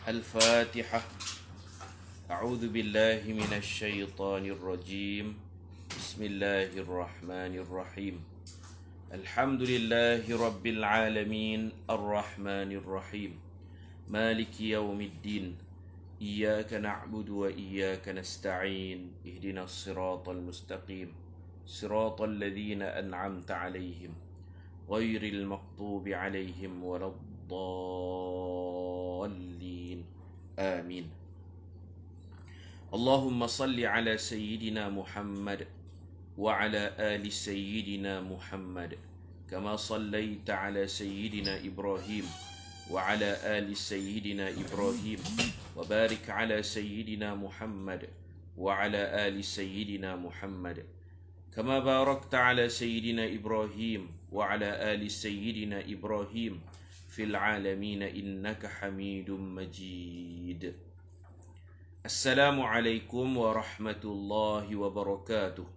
الفاتحة. أعوذ بالله من الشيطان الرجيم. بسم الله الرحمن الرحيم. الحمد لله رب العالمين الرحمن الرحيم مالك يوم الدين إياك نعبد وإياك نستعين اهدنا الصراط المستقيم صراط الذين أنعمت عليهم غير المغضوب عليهم ولا الضالين آمين. اللهم صل على سيدنا محمد وعلى آل سيدنا محمد كما صليت على سيدنا إبراهيم وعلى آل سيدنا إبراهيم وبارك على سيدنا محمد وعلى آل سيدنا محمد كما باركت على سيدنا إبراهيم وعلى آل سيدنا إبراهيم في العالمين إنك حميد مجيد. السلام عليكم ورحمة الله وبركاته.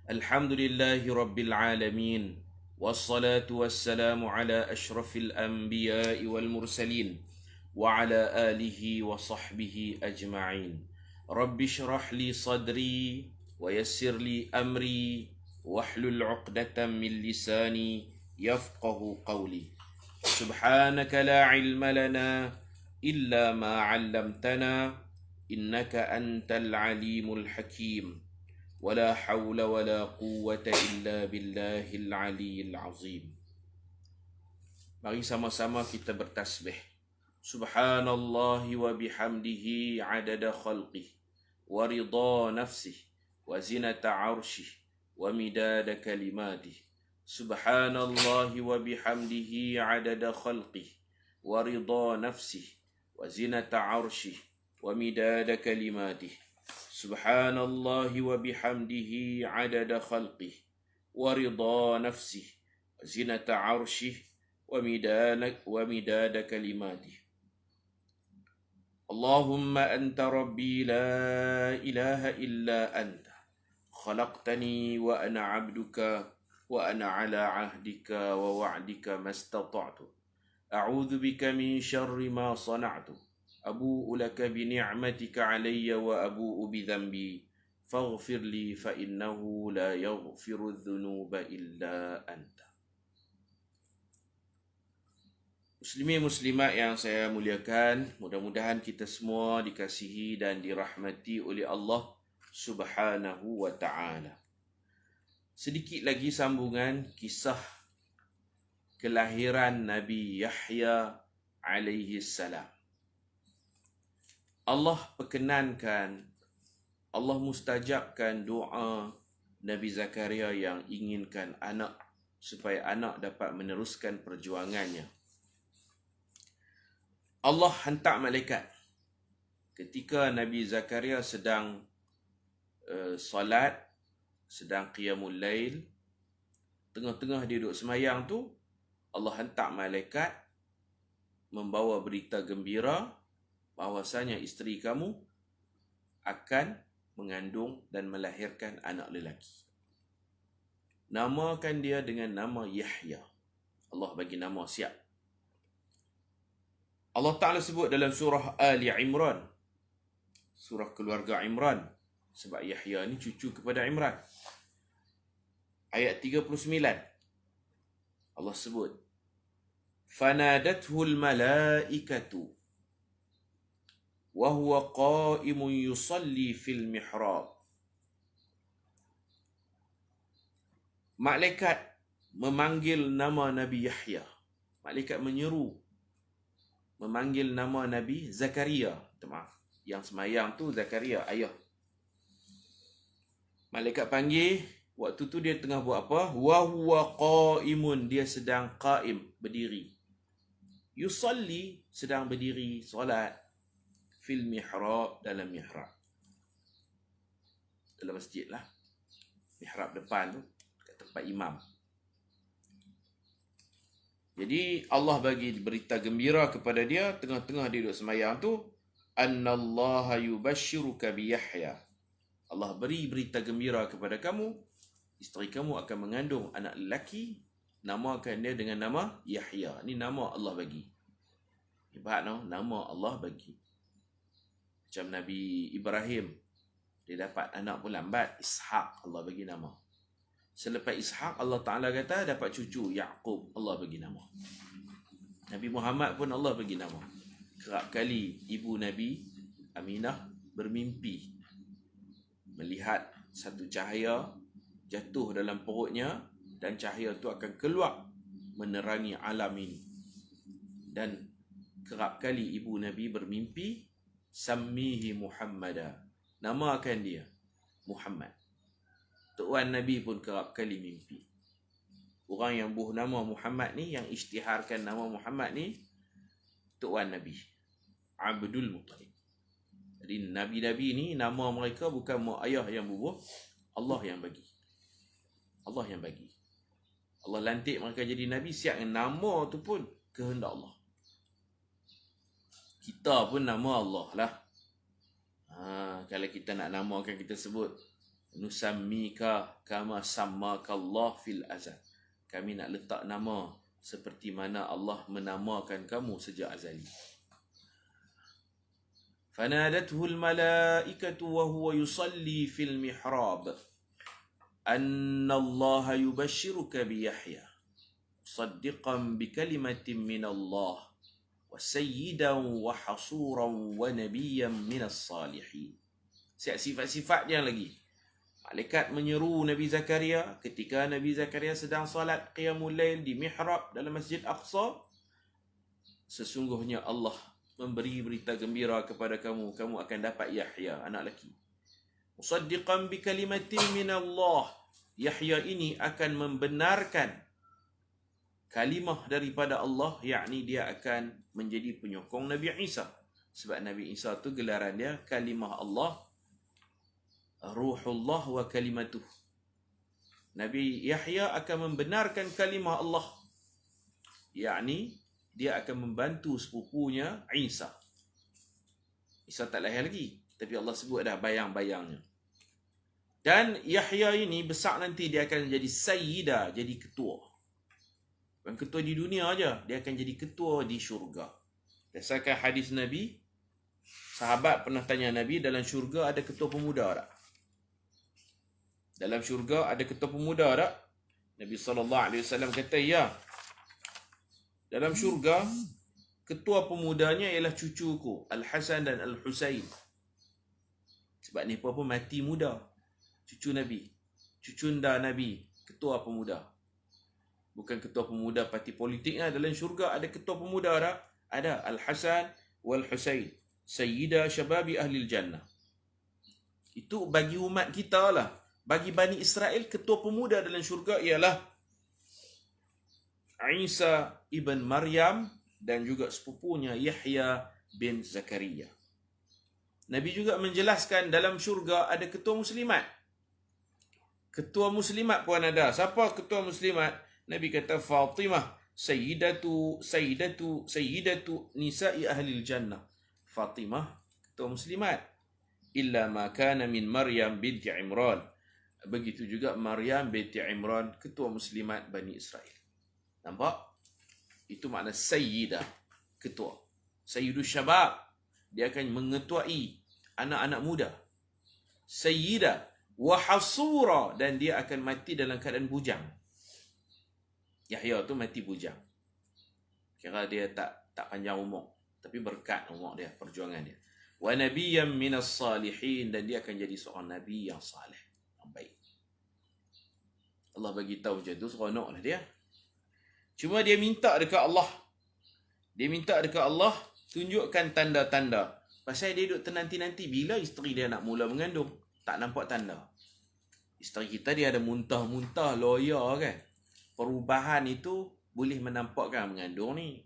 الحمد لله رب العالمين والصلاة والسلام على أشرف الأنبياء والمرسلين وعلى آله وصحبه أجمعين. رب اشرح لي صدري ويسر لي أمري واحلل عقدة من لساني يفقه قولي. سبحانك لا علم لنا إلا ما علمتنا إنك أنت العليم الحكيم ولا حول ولا قوة إلا بالله العلي العظيم. Mari sama-sama kita bertasbih. Subhanallah wa bihamdihi adada khalqih wa ridha nafsih wa zinata arshih wa midada kalimatih. Subhanallah wa bihamdihi adada khalqih wa ridha nafsih wa zinata arshih wa midada kalimatih. Subhanallah wa bihamdihi adada khalqih wa ridha nafsih wa zinata arshih wa midada kalimatih. Allahumma anta rabbi la ilaha illa anta khalaqtani wa ana abduka wa ana ala ahdika wa wa'dika mastata'tu a'udzu bika min syarri ma sana'tu abu'u laka bi ni'matika alayya wa abu'u bi dhanbi faghfir li fa innahu la yaghfiru dhunuba illa anta. Muslimin muslimat yang saya muliakan, mudah-mudahan kita semua dikasihi dan dirahmati oleh Allah Subhanahu wa ta'ala. Sedikit lagi sambungan kisah kelahiran Nabi Yahya alaihi salam. Allah perkenankan, Allah mustajabkan doa Nabi Zakaria yang inginkan anak supaya anak dapat meneruskan perjuangannya. Allah hantar malaikat ketika Nabi Zakaria sedang salat, sedang qiyamul lail, tengah-tengah dia duduk semayang tu, Allah hantar malaikat membawa berita gembira bahawasanya isteri kamu akan mengandung dan melahirkan anak lelaki. Namakan dia dengan nama Yahya. Allah bagi nama siap. Allah Ta'ala sebut dalam surah Ali Imran, surah keluarga Imran, sebab Yahya ni cucu kepada Imran. Ayat 39, Allah sebut, فَنَادَتْهُ الْمَلَائِكَةُ وَهُوَ قَائِمٌ يُصَلِّي فِي الْمِحْرَابِ. Malaikat memanggil nama Nabi Yahya. Malaikat menyeru, memanggil nama Nabi Zakaria. Maaf, yang semayang tu Zakaria, ayah. Malaikat panggil, waktu tu dia tengah buat apa? Wa huwa qaimun, dia sedang qaim, berdiri. Yusalli, sedang berdiri solat. Fil mihrab, dalam mihrab. Dalam masjid lah. Mihrab depan tu, kat tempat imam. Jadi Allah bagi berita gembira kepada dia tengah-tengah dia duduk semayang tu, annallaha yubashshiruka bi Yahya. Allah beri berita gembira kepada kamu, isteri kamu akan mengandung anak lelaki, namakan dia dengan nama Yahya. Ini nama Allah bagi. Hebat no, nama Allah bagi. Macam Nabi Ibrahim, dia dapat anak pun lambat, Ishaq, Allah bagi nama. Selepas Ishaq, Allah Ta'ala kata dapat cucu, Yaqub, Allah bagi nama. Nabi Muhammad pun Allah bagi nama. Kerap kali ibu Nabi Aminah bermimpi melihat satu cahaya jatuh dalam perutnya, dan cahaya itu akan keluar menerangi alam ini. Dan kerap kali ibu Nabi bermimpi, Sammihi Muhammada, namakan dia Muhammad. Tok Wan Nabi pun kerap kali mimpi. Orang yang buh nama Muhammad ni, yang isytiharkan nama Muhammad ni, Tok Wan Nabi, Abdul Muttalib. Jadi Nabi-Nabi ni nama mereka bukan mak ayah yang bubuh, Allah yang bagi. Allah yang bagi. Allah lantik mereka jadi Nabi, siap dengan nama tu pun kehendak Allah. Kita pun nama Allah lah. Kalau kita nak namakan, kita sebut Nusammika kama sammakallah fil azal. Kami nak letak nama seperti mana Allah menamakan kamu sejak azali. Fanadathu al-malaikatu wa huwa yusalli fil mihrab anna Allah yubashshiruka bi Yahya musaddiqan bi kalimatin min Allah wa sayyidan wa hasuran wa nabiyyan minas salihin. Sifat-sifat dia lagi. Malaikat menyeru Nabi Zakaria ketika Nabi Zakaria sedang salat qiyamul lail di mihrab dalam Masjid Aqsa. Sesungguhnya Allah memberi berita gembira kepada kamu, kamu akan dapat Yahya, anak lelaki. Musaddiqan bi kalimatin min Allah. Yahya ini akan membenarkan kalimah daripada Allah, yakni dia akan menjadi penyokong Nabi Isa. Sebab Nabi Isa tu gelaran dia kalimah Allah, Ruhullah wa kalimatuh. Nabi Yahya akan membenarkan kalimah Allah, yakni dia akan membantu sepupunya Isa. Isa tak lahir lagi, tapi Allah sebut dah bayang-bayangnya. Dan Yahya ini besar nanti dia akan jadi sayyida, jadi ketua. Bukan ketua di dunia aja, dia akan jadi ketua di syurga. Berdasarkan hadis Nabi, sahabat pernah tanya Nabi, dalam syurga ada ketua pemuda tak? Dalam syurga ada ketua pemuda tak? Nabi SAW kata, ya. Dalam syurga, ketua pemudanya ialah cucuku, Al-Hasan dan Al-Husain. Sebab ni pun mati muda. Cucu Nabi, cucunda Nabi, ketua pemuda. Bukan ketua pemuda parti politik lah. Dalam syurga ada ketua pemuda tak? Ada. Al-Hasan wal-Husain, Sayyida Syababi Ahlil Jannah. Itu bagi umat kita lah. Bagi Bani Israel, ketua pemuda dalam syurga ialah Isa ibn Maryam dan juga sepupunya Yahya bin Zakaria. Nabi juga menjelaskan dalam syurga ada ketua muslimat. Ketua muslimat pun ada. Siapa ketua muslimat? Nabi kata Fatimah sayyidatu nisa'i ahlil jannah. Fatimah ketua muslimat. Illa ma kana min Maryam binti Imran. Begitu juga Maryam binti Imran, ketua muslimat Bani Israel. Nampak? Itu makna sayyidah, ketua. Sayyidus syabab, dia akan mengetuai anak-anak muda. Sayyidah wa hasura, dan dia akan mati dalam keadaan bujang. Yahya tu mati bujang. Kira dia tak panjang umur, tapi berkat umur dia, perjuangan dia. Wa nabiyyan minas salihin, dan dia akan jadi seorang nabi yang saleh, yang baik. Allah bagi tahu macam tu, seronoklah dia. Cuma dia minta dekat Allah. Dia minta dekat Allah tunjukkan tanda-tanda. Pasal dia duduk tenanti-nanti bila isteri dia nak mula mengandung. Tak nampak tanda. Isteri kita dia ada muntah-muntah, loya kan. Perubahan itu boleh menampakkan mengandung ni.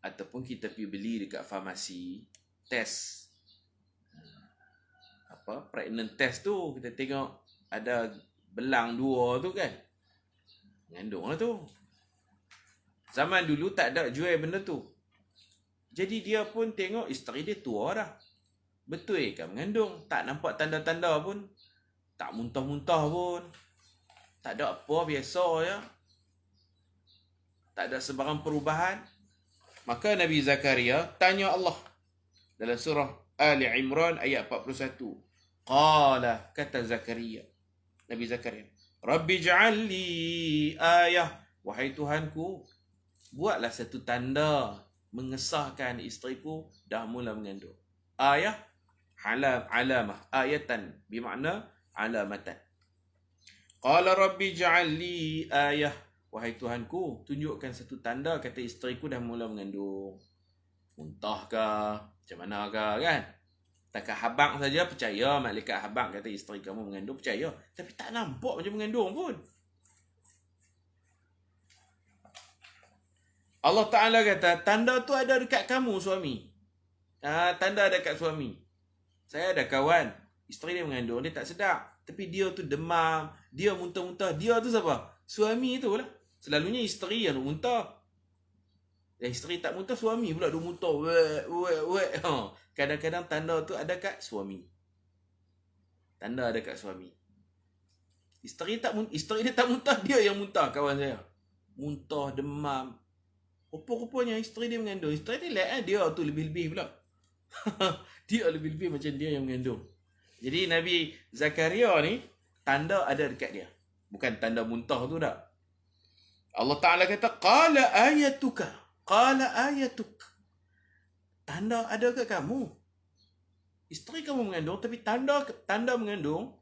Ataupun kita pergi beli dekat farmasi, test. Pregnant test tu, kita tengok ada belang 2 tu kan. Mengandung lah tu. Zaman dulu tak ada jual benda tu. Jadi dia pun tengok isteri dia tua dah. Betul kan mengandung. Tak nampak tanda-tanda pun. Tak muntah-muntah pun. Tak ada apa, biasa ya. Tak ada sebarang perubahan. Maka Nabi Zakaria tanya Allah dalam surah Ali Imran ayat 41. Qala, kata Zakaria, Nabi Zakaria, Rabbi ja'alli ayah, wahai Tuhanku, buatlah satu tanda mengesahkan isteriku dah mula mengandung. Ayah, alamah, ayatan bermakna alamatan. Qala Rabbi ja'alli ayah, wahai Tuhanku, tunjukkan satu tanda kata isteriku dah mula mengandung. Muntah ke, macam mana ke, kan? Takat habang saja percaya, malaikat habang kata isteri kamu mengandung, percaya. Tapi tak nampak macam mengandung pun. Allah Ta'ala kata, tanda tu ada dekat kamu, suami. Tanda ada dekat suami. Saya ada kawan, isteri dia mengandung, dia tak sedar. Tapi dia tu demam, dia muntah-muntah. Dia tu siapa? Suami tu lah. Selalunya isteri yang muntah. Dan isteri tak muntah, suami pula dia muntah. Wek. Kadang-kadang tanda tu ada kat suami. Tanda ada kat suami. Isteri dia tak muntah, dia yang muntah, kawan saya. Muntah, demam. Rupa-rupanya isteri dia mengandung. Isteri dia lihat dia tu lebih-lebih pula. Dia lebih-lebih macam dia yang mengandung. Jadi Nabi Zakaria ni, tanda ada dekat dia. Bukan tanda muntah tu tak. Allah Ta'ala kata, Qala ayatuka. Qala ayatuk. Tanda ada kat kamu. Isteri kamu mengandung, tapi tanda mengandung,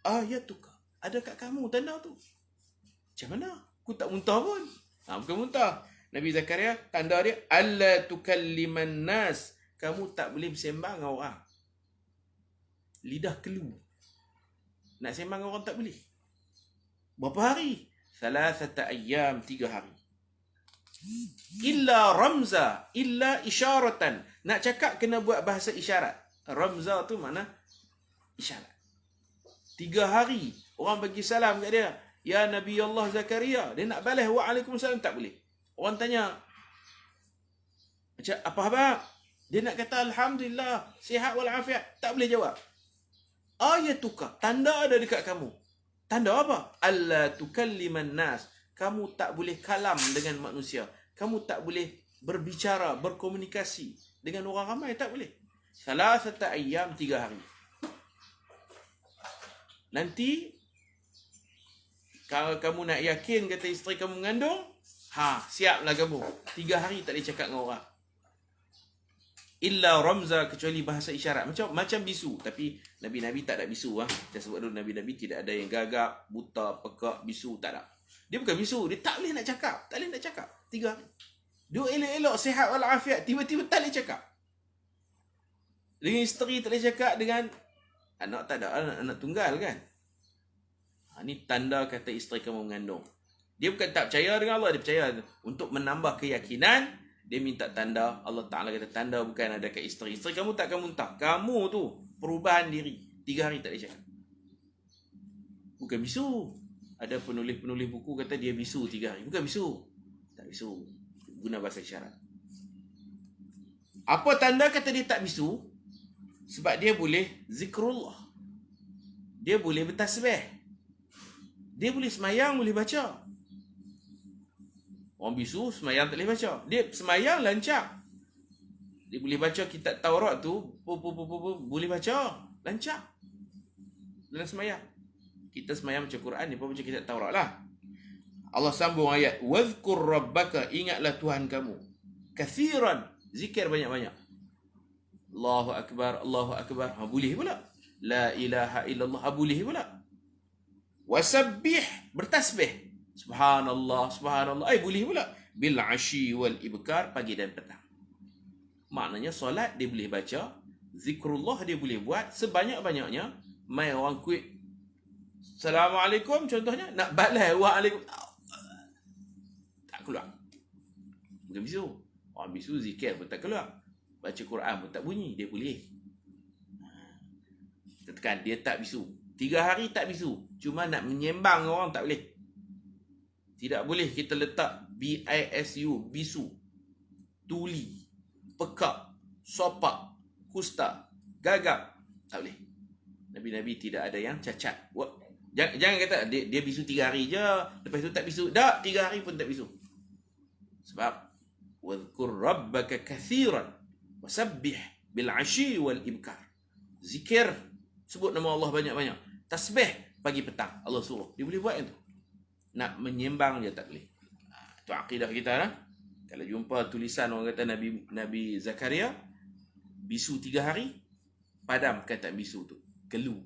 ayatuka. Ada kat kamu tanda tu. Macam mana? Aku tak muntah pun. Bukan muntah. Nabi Zakaria, tanda dia, alla tukalliman nas. Kamu tak boleh bersembang dengan orang. Lidah kelu. Nak sembang dengan orang tak boleh. Berapa hari? 3 ayyam, 3 hari. Illa ramza, illa isyaratan. Nak cakap kena buat bahasa isyarat. Ramza tu mana? Isyarat. 3 hari. Orang bagi salam kat dia. Ya Nabi Allah Zakaria. Dia nak balas waalaikumsalam, tak boleh. Orang tanya, macam apa khabar? Dia nak kata Alhamdulillah, sihat walafiat. Tak boleh jawab. Ayatuka, tanda ada dekat kamu. Tanda apa? Alla tukalliman nas. Kamu tak boleh kalam dengan manusia. Kamu tak boleh berbicara, berkomunikasi dengan orang ramai. Tak boleh. 3 ayyam, 3 hari. Nanti, kalau kamu nak yakin kata isteri kamu mengandung, siaplah kamu. 3 hari tak boleh cakap dengan orang. Illa ramza, kecuali bahasa isyarat. Macam bisu. Tapi Nabi-Nabi tak ada bisu. Kita sebut dulu Nabi-Nabi tidak ada yang gagap, buta, pekak, bisu. Tak ada. Dia bukan bisu. Dia tak boleh nak cakap. Tak boleh nak cakap. 3 hari. Dia elok-elok, sihat walafiat. Tiba-tiba tak boleh cakap. Dengan isteri tak boleh cakap. Dengan anak tak ada. Anak tunggal kan. Ini tanda kata isteri kamu mengandung. Dia bukan tak percaya dengan Allah. Dia percaya untuk menambah keyakinan. Dia minta tanda. Allah Ta'ala kata tanda bukan ada kat isteri. Isteri kamu takkan muntah. Kamu tu perubahan diri. 3 hari tak boleh cakap. Bukan bisu. Ada penulis-penulis buku kata dia bisu 3 hari. Bukan bisu. Tak bisu. Guna bahasa isyarat. Apa tanda kata dia tak bisu? Sebab dia boleh zikrullah. Dia boleh bertasbih. Dia boleh semayang, boleh baca. Orang bisu semayang tak boleh baca. Dia semayang lancar. Dia boleh baca kitab Taurat tu. Boleh baca. Lancar. Dalam semayang. Kita semayang baca Quran. Dia pun baca kitab Taurat lah. Allah sambung ayat. Wadhkur rabbaka. Ingatlah Tuhan kamu. Kathiran. Zikir banyak-banyak. Allahu Akbar. Allahu Akbar. Boleh pula. La ilaha illallah. Boleh pula. Wasabbih. Bertasbih. Subhanallah, subhanallah. Boleh pula. Bil ashi wal ibkar, pagi dan petang. Maknanya solat dia boleh baca, zikrullah dia boleh buat sebanyak-banyaknya. Mai orang kuit Assalamualaikum contohnya, nak balas waalaikum, tak keluar. Bukan bisu. Orang bisu zikir pun tak keluar. Baca Quran pun tak bunyi, dia boleh. Tekan dia tak bisu. 3 hari tak bisu. Cuma nak menyembang orang tak boleh. Tidak boleh kita letak B-I-S-U, bisu, tuli, pekak, sopak, kusta, gagap. Tak boleh. Nabi-Nabi tidak ada yang cacat. Jangan kata dia bisu 3 hari je, lepas tu tak bisu. Tak, 3 hari pun tak bisu. Sebab wadhkur rabbaka kathiran wasabbih bil ashi wal ibkar. Zikir, sebut nama Allah banyak-banyak. Tasbih pagi petang Allah suruh. Dia boleh buat itu. Nak menyembang je tak boleh. Itu akidah kita lah. Kalau jumpa tulisan orang kata Nabi Zakaria bisu 3 hari, padamkan tak bisu tu, kelu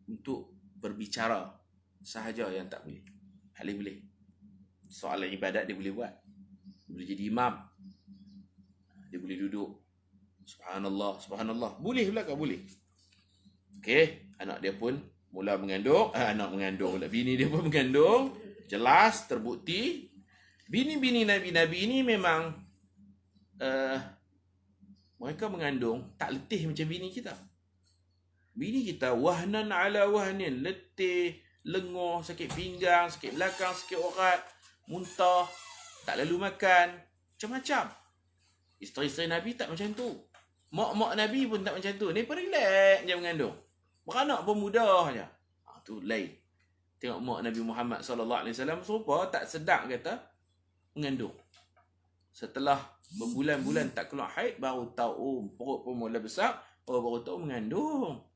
untuk berbicara sahaja yang tak boleh. Boleh. Soalan ibadat dia boleh buat. Dia boleh jadi imam. Dia boleh duduk subhanallah. Boleh pula kau boleh. Okey, anak dia pun mula mengandung. Anak mengandung pula. Bini dia pun mengandung. Jelas, terbukti. Bini-bini Nabi-Nabi ini memang mereka mengandung tak letih macam bini kita. Bini kita wahnan ala wahnin, letih, lenguh, sakit pinggang, sakit belakang, sakit urat, muntah, tak lalu makan, macam-macam. Isteri-isteri Nabi tak macam tu. Mak-mak Nabi pun tak macam tu. Ni pun relax je mengandung. Beranak pun mudah je. Tu lain. Tengok mak Nabi Muhammad SAW serupa, tak sedap kata mengandung. Setelah berbulan-bulan tak keluar haid, baru tahu perut pun mula besar, baru tahu mengandung.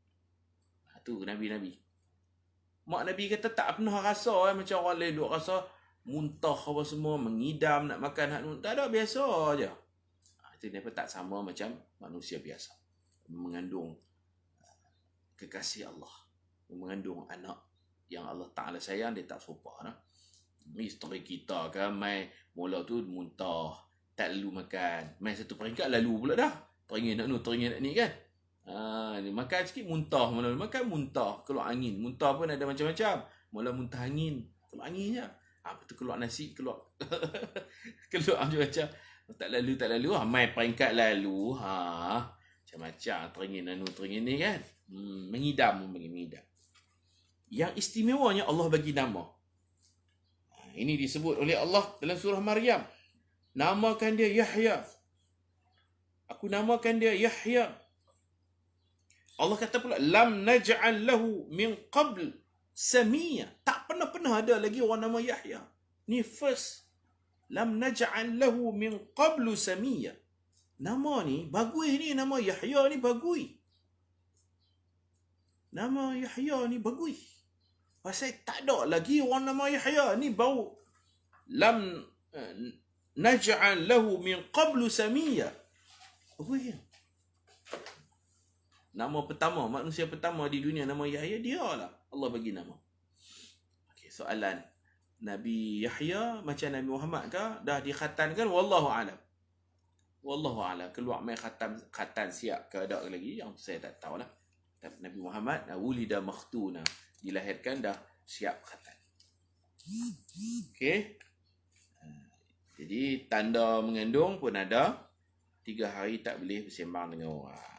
Tu Nabi-Nabi. Mak Nabi kata tak pernah rasa macam orang lain duk rasa muntah apa semua, mengidam, nak makan, tak ada, biasa je. Itu dia tak sama macam manusia biasa. Mengandung kekasih Allah. Mengandung anak yang Allah Ta'ala sayang, dia tak serupa. Isteri kita kan, mai mula tu muntah, tak lalu makan. Mai satu peringkat lalu pula dah. Teringin nak ni kan. Makan sikit muntah, mula makan muntah, keluar angin. Muntah pun ada macam-macam. Mula muntah angin, keluar angin je. Apa tu keluar nasi, keluar keluar macam-macam. Tak lalu. Mai peringkat lalu, macam-macam teringin ni kan. Mengidam. Yang istimewanya Allah bagi nama. Ini disebut oleh Allah dalam surah Maryam. Namakan dia Yahya. Aku namakan dia Yahya. Allah kata pula, lam naj'al lahu min qabl samia. Tak pernah ada lagi orang nama Yahya. Ni first. Lam naj'al lahu min qablu samia. Nama ni bagus ni, nama Yahya ni bagus. Nama Yahya ni bagus. Pasal tak ada lagi orang nama Yahya ni baru. Lam naj'al lahu min qablu samia. Bagus ya. Nama pertama, manusia pertama di dunia nama Yahya, dia lah. Allah bagi nama. Okey, soalan. Nabi Yahya macam Nabi Muhammad ke? Dah dikhatankan? Wallahu a'lam. Keluar main khatan siap ke ada lagi? Yang saya tak tahulah. Tapi Nabi Muhammad wulida makhtuna, dilahirkan dah siap khatan. Okey. Jadi tanda mengandung pun ada. 3 hari tak boleh bersembang dengan orang.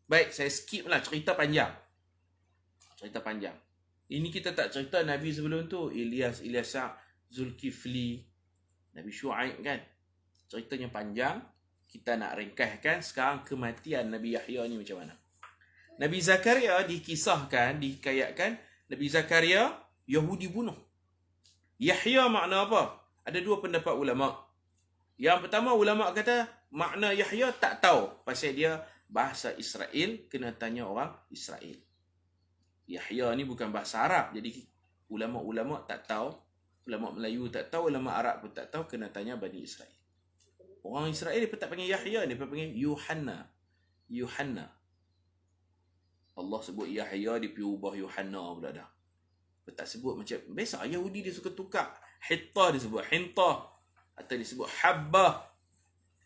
Baik, saya skip lah cerita panjang. Ini kita tak cerita Nabi sebelum tu. Ilyas, Zulkifli, Nabi Syuaib kan. Ceritanya panjang. Kita nak ringkaskan sekarang kematian Nabi Yahya ni macam mana. Nabi Zakaria dikisahkan, dikayatkan, Nabi Zakaria Yahudi bunuh. Yahya makna apa? Ada 2 pendapat ulama'. Yang pertama, ulama' kata makna Yahya tak tahu. Pasal dia bahasa Israel, kena tanya orang Israel. Yahya ni bukan bahasa Arab. Jadi ulama-ulama tak tahu. Ulama Melayu tak tahu. Ulama Arab pun tak tahu. Kena tanya Bani Israel. Orang Israel dia tak panggil Yahya. Dia panggil Yuhanna. Allah sebut Yahya, dia pergi ubah Yuhanna pula dah. Dia tak sebut macam biasa. Yahudi dia suka tukar. Hittah dia sebut Hintah. Atau dia sebut Habbah.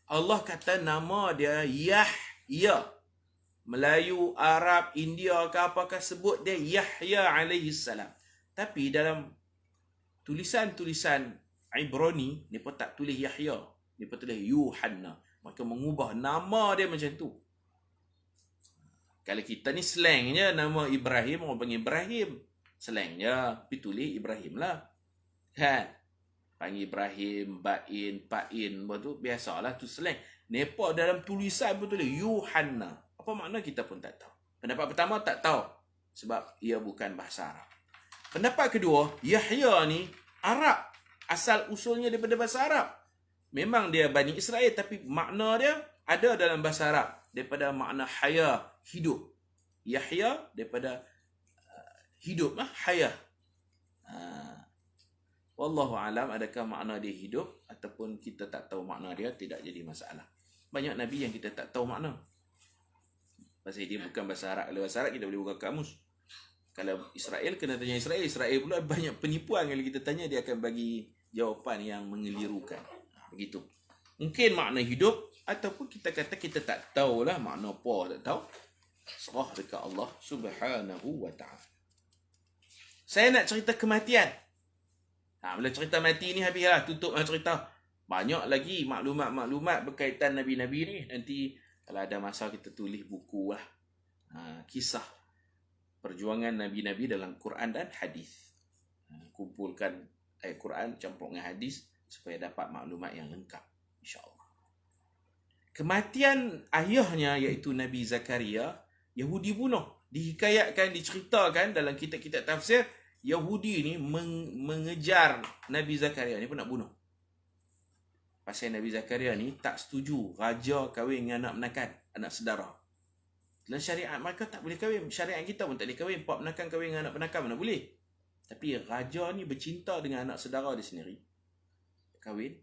Allah kata nama dia Yahya. Melayu, Arab, India ke apakah sebut dia Yahya alaihi salam. Tapi dalam tulisan-tulisan Ibrani, dia pun tak tulis Yahya. Dia pun tulis Yuhanna. Maka mengubah nama dia macam tu. Kalau kita ni slang je, nama Ibrahim, orang panggil Ibrahim. Slang je, tapi tulis Ibrahim lah. Kan? Panggil Ibrahim, Bain, Pain, tu biasalah tu slang. Nepal dalam tulisan pun tulis Yuhanna. Apa makna kita pun tak tahu. Pendapat pertama tak tahu. Sebab ia bukan bahasa Arab. Pendapat kedua, Yahya ni Arab. Asal usulnya daripada bahasa Arab. Memang dia Bani Israel, tapi makna dia ada dalam bahasa Arab. Daripada makna haya, hidup. Yahya daripada hidup, haya. Wallahu alam, adakah makna dia hidup ataupun kita tak tahu makna dia, tidak jadi masalah. Banyak Nabi yang kita tak tahu makna. Pasal dia bukan bahasa Arab. Kalau bahasa Arab kita boleh buka kamus. Kalau Israel, kena tanya Israel. Israel pula banyak penipuan. Kalau kita tanya, dia akan bagi jawapan yang mengelirukan. Begitu. Mungkin makna hidup, ataupun kita kata kita tak tahulah makna apa, tak tahu. Serah dekat Allah Subhanahu wa ta'ala. Saya nak cerita kematian. Bila cerita mati ni habislah, tutup cerita. Banyak lagi maklumat-maklumat berkaitan Nabi-Nabi ni. Nanti kalau ada masa kita tulis buku lah. Kisah perjuangan Nabi-Nabi dalam Quran dan hadis. Kumpulkan ayat Quran campur dengan hadis supaya dapat maklumat yang lengkap, insya-Allah. Kematian ayahnya iaitu Nabi Zakaria, Yahudi bunuh. Dihikayatkan, diceritakan dalam kitab-kitab tafsir, Yahudi ni mengejar Nabi Zakaria ni pun nak bunuh. Pasal Nabi Zakaria ni tak setuju raja kahwin dengan anak menakan, anak sedara. Dalam syariat mereka tak boleh kahwin. Syariat kita pun tak boleh kahwin. Pak menakan kahwin dengan anak menakan mana boleh. Tapi raja ni bercinta dengan anak sedara dia sendiri. Kahwin.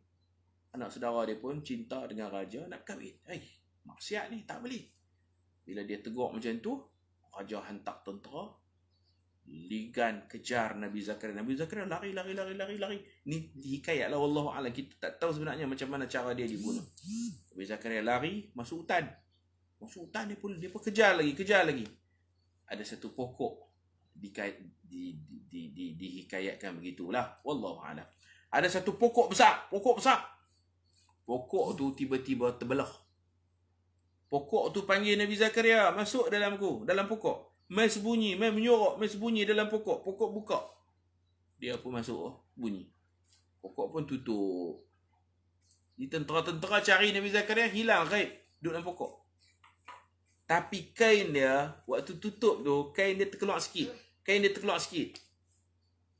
Anak sedara dia pun cinta dengan raja, nak kahwin. Maksiat ni tak boleh. Bila dia tegur macam tu, raja hantar tentera, ligan kejar Nabi Zakaria. Nabi Zakaria lari. Ni hikayat lah, wallahu a'lam. Kita tak tahu sebenarnya macam mana cara dia dibunuh. Nabi Zakaria lari masuk hutan. Masuk hutan dia pun kejar lagi. Ada satu pokok dihikayatkan begitulah, wallahu a'lam. Ada satu pokok besar. Pokok tu tiba-tiba terbelah. Pokok tu panggil Nabi Zakaria, masuk dalam pokok. Mai sembunyi, mai menyorok, mai sembunyi dalam pokok. Pokok buka. Dia pun masuk, bunyi. Pokok pun tutup. Di tentera-tentera cari Nabi Zakaria, hilang gaib, duduk dalam pokok. Tapi kain dia, waktu tutup tu, kain dia terkeluar sikit.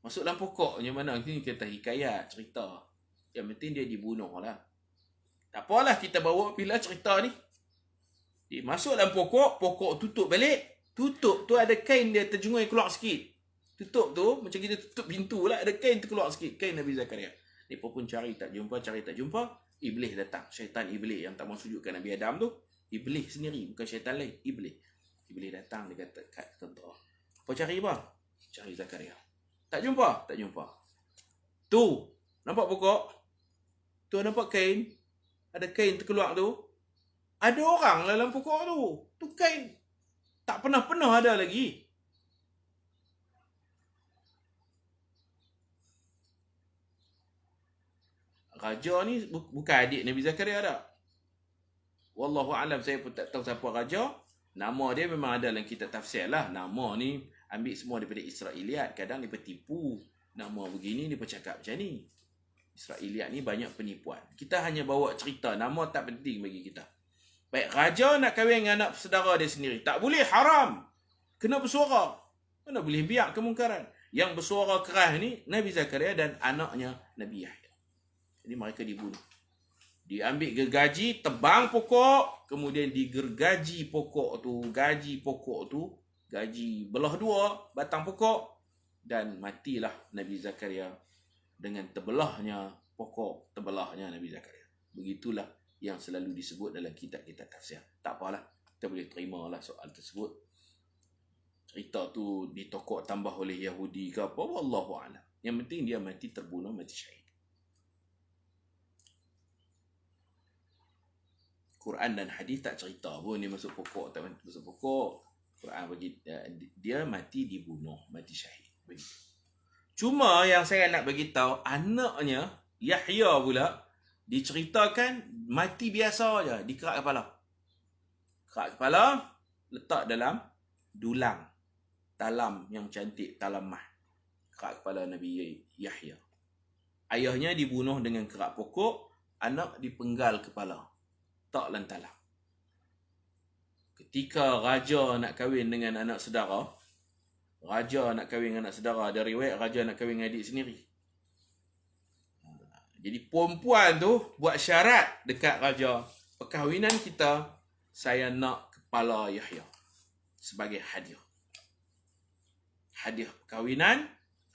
Masuk dalam pokok. Macam mana? Ini kata hikayat, cerita. Yang penting dia dibunuh lah. Tak apalah, kita bawa bila cerita ni. Dia masuk dalam pokok tutup balik. Tutup tu ada kain dia terjungai keluar sikit. Tutup tu, macam kita tutup pintu lah, ada kain terkeluar sikit. Kain Nabi Zakaria. Mereka pun cari tak jumpa. Iblis datang. Syaitan Iblis yang tak mau sujudkan Nabi Adam tu. Iblis sendiri, bukan syaitan lain. Iblis datang, dia kata kat tentera. Apa cari apa? Cari Zakaria. Tak jumpa. Tu, nampak pokok? Tu nampak kain? Ada kain terkeluar tu? Ada orang dalam pokok tu. Tu kain. Tak pernah ada lagi. Raja ni bukan adik Nabi Zakaria dah. Wallahu a'lam, saya pun tak tahu siapa raja. Nama dia memang ada dalam kitab tafsir lah. Nama ni ambil semua daripada Israeliat. Kadang dia tipu. Nama begini, dia cakap macam ni. Israeliat ni banyak penipuan. Kita hanya bawa cerita. Nama tak penting bagi kita. Baik, raja nak kahwin dengan anak saudara dia sendiri. Tak boleh, haram. Kena bersuara. Mana boleh biar kemungkaran. Yang bersuara keras ni, Nabi Zakaria dan anaknya Nabi Yahya. Jadi mereka dibunuh. Diambil gergaji, tebang pokok. Kemudian digergaji pokok tu. Gaji belah dua batang pokok. Dan matilah Nabi Zakaria dengan terbelahnya pokok, terbelahnya Nabi Zakaria. Begitulah yang selalu disebut dalam kitab-kitab tafsir. Tak apalah, kita boleh terimalah soal tersebut. Cerita tu ditokok tambah oleh Yahudi ke apa, wallahu a'lam. Yang penting dia mati terbunuh, mati syahid. Quran dan hadis tak cerita pun dia masuk pokok, tak masuk pokok. Quran bagi dia mati dibunuh, mati syahid. Begitu. Cuma yang saya nak bagi tahu, anaknya Yahya pula diceritakan mati biasa aja, dikerak kepala. Kerak kepala, letak dalam dulang. Talam yang cantik, talam mah. Kerak kepala Nabi Yahya. Ayahnya dibunuh dengan kerak pokok, anak dipenggal kepala. Tak dalam talam. Ketika raja nak kahwin dengan anak saudara, ada riwayat raja nak kahwin dengan adik sendiri. Jadi perempuan tu buat syarat dekat raja, perkahwinan kita, saya nak kepala Yahya sebagai hadiah. Hadiah perkahwinan,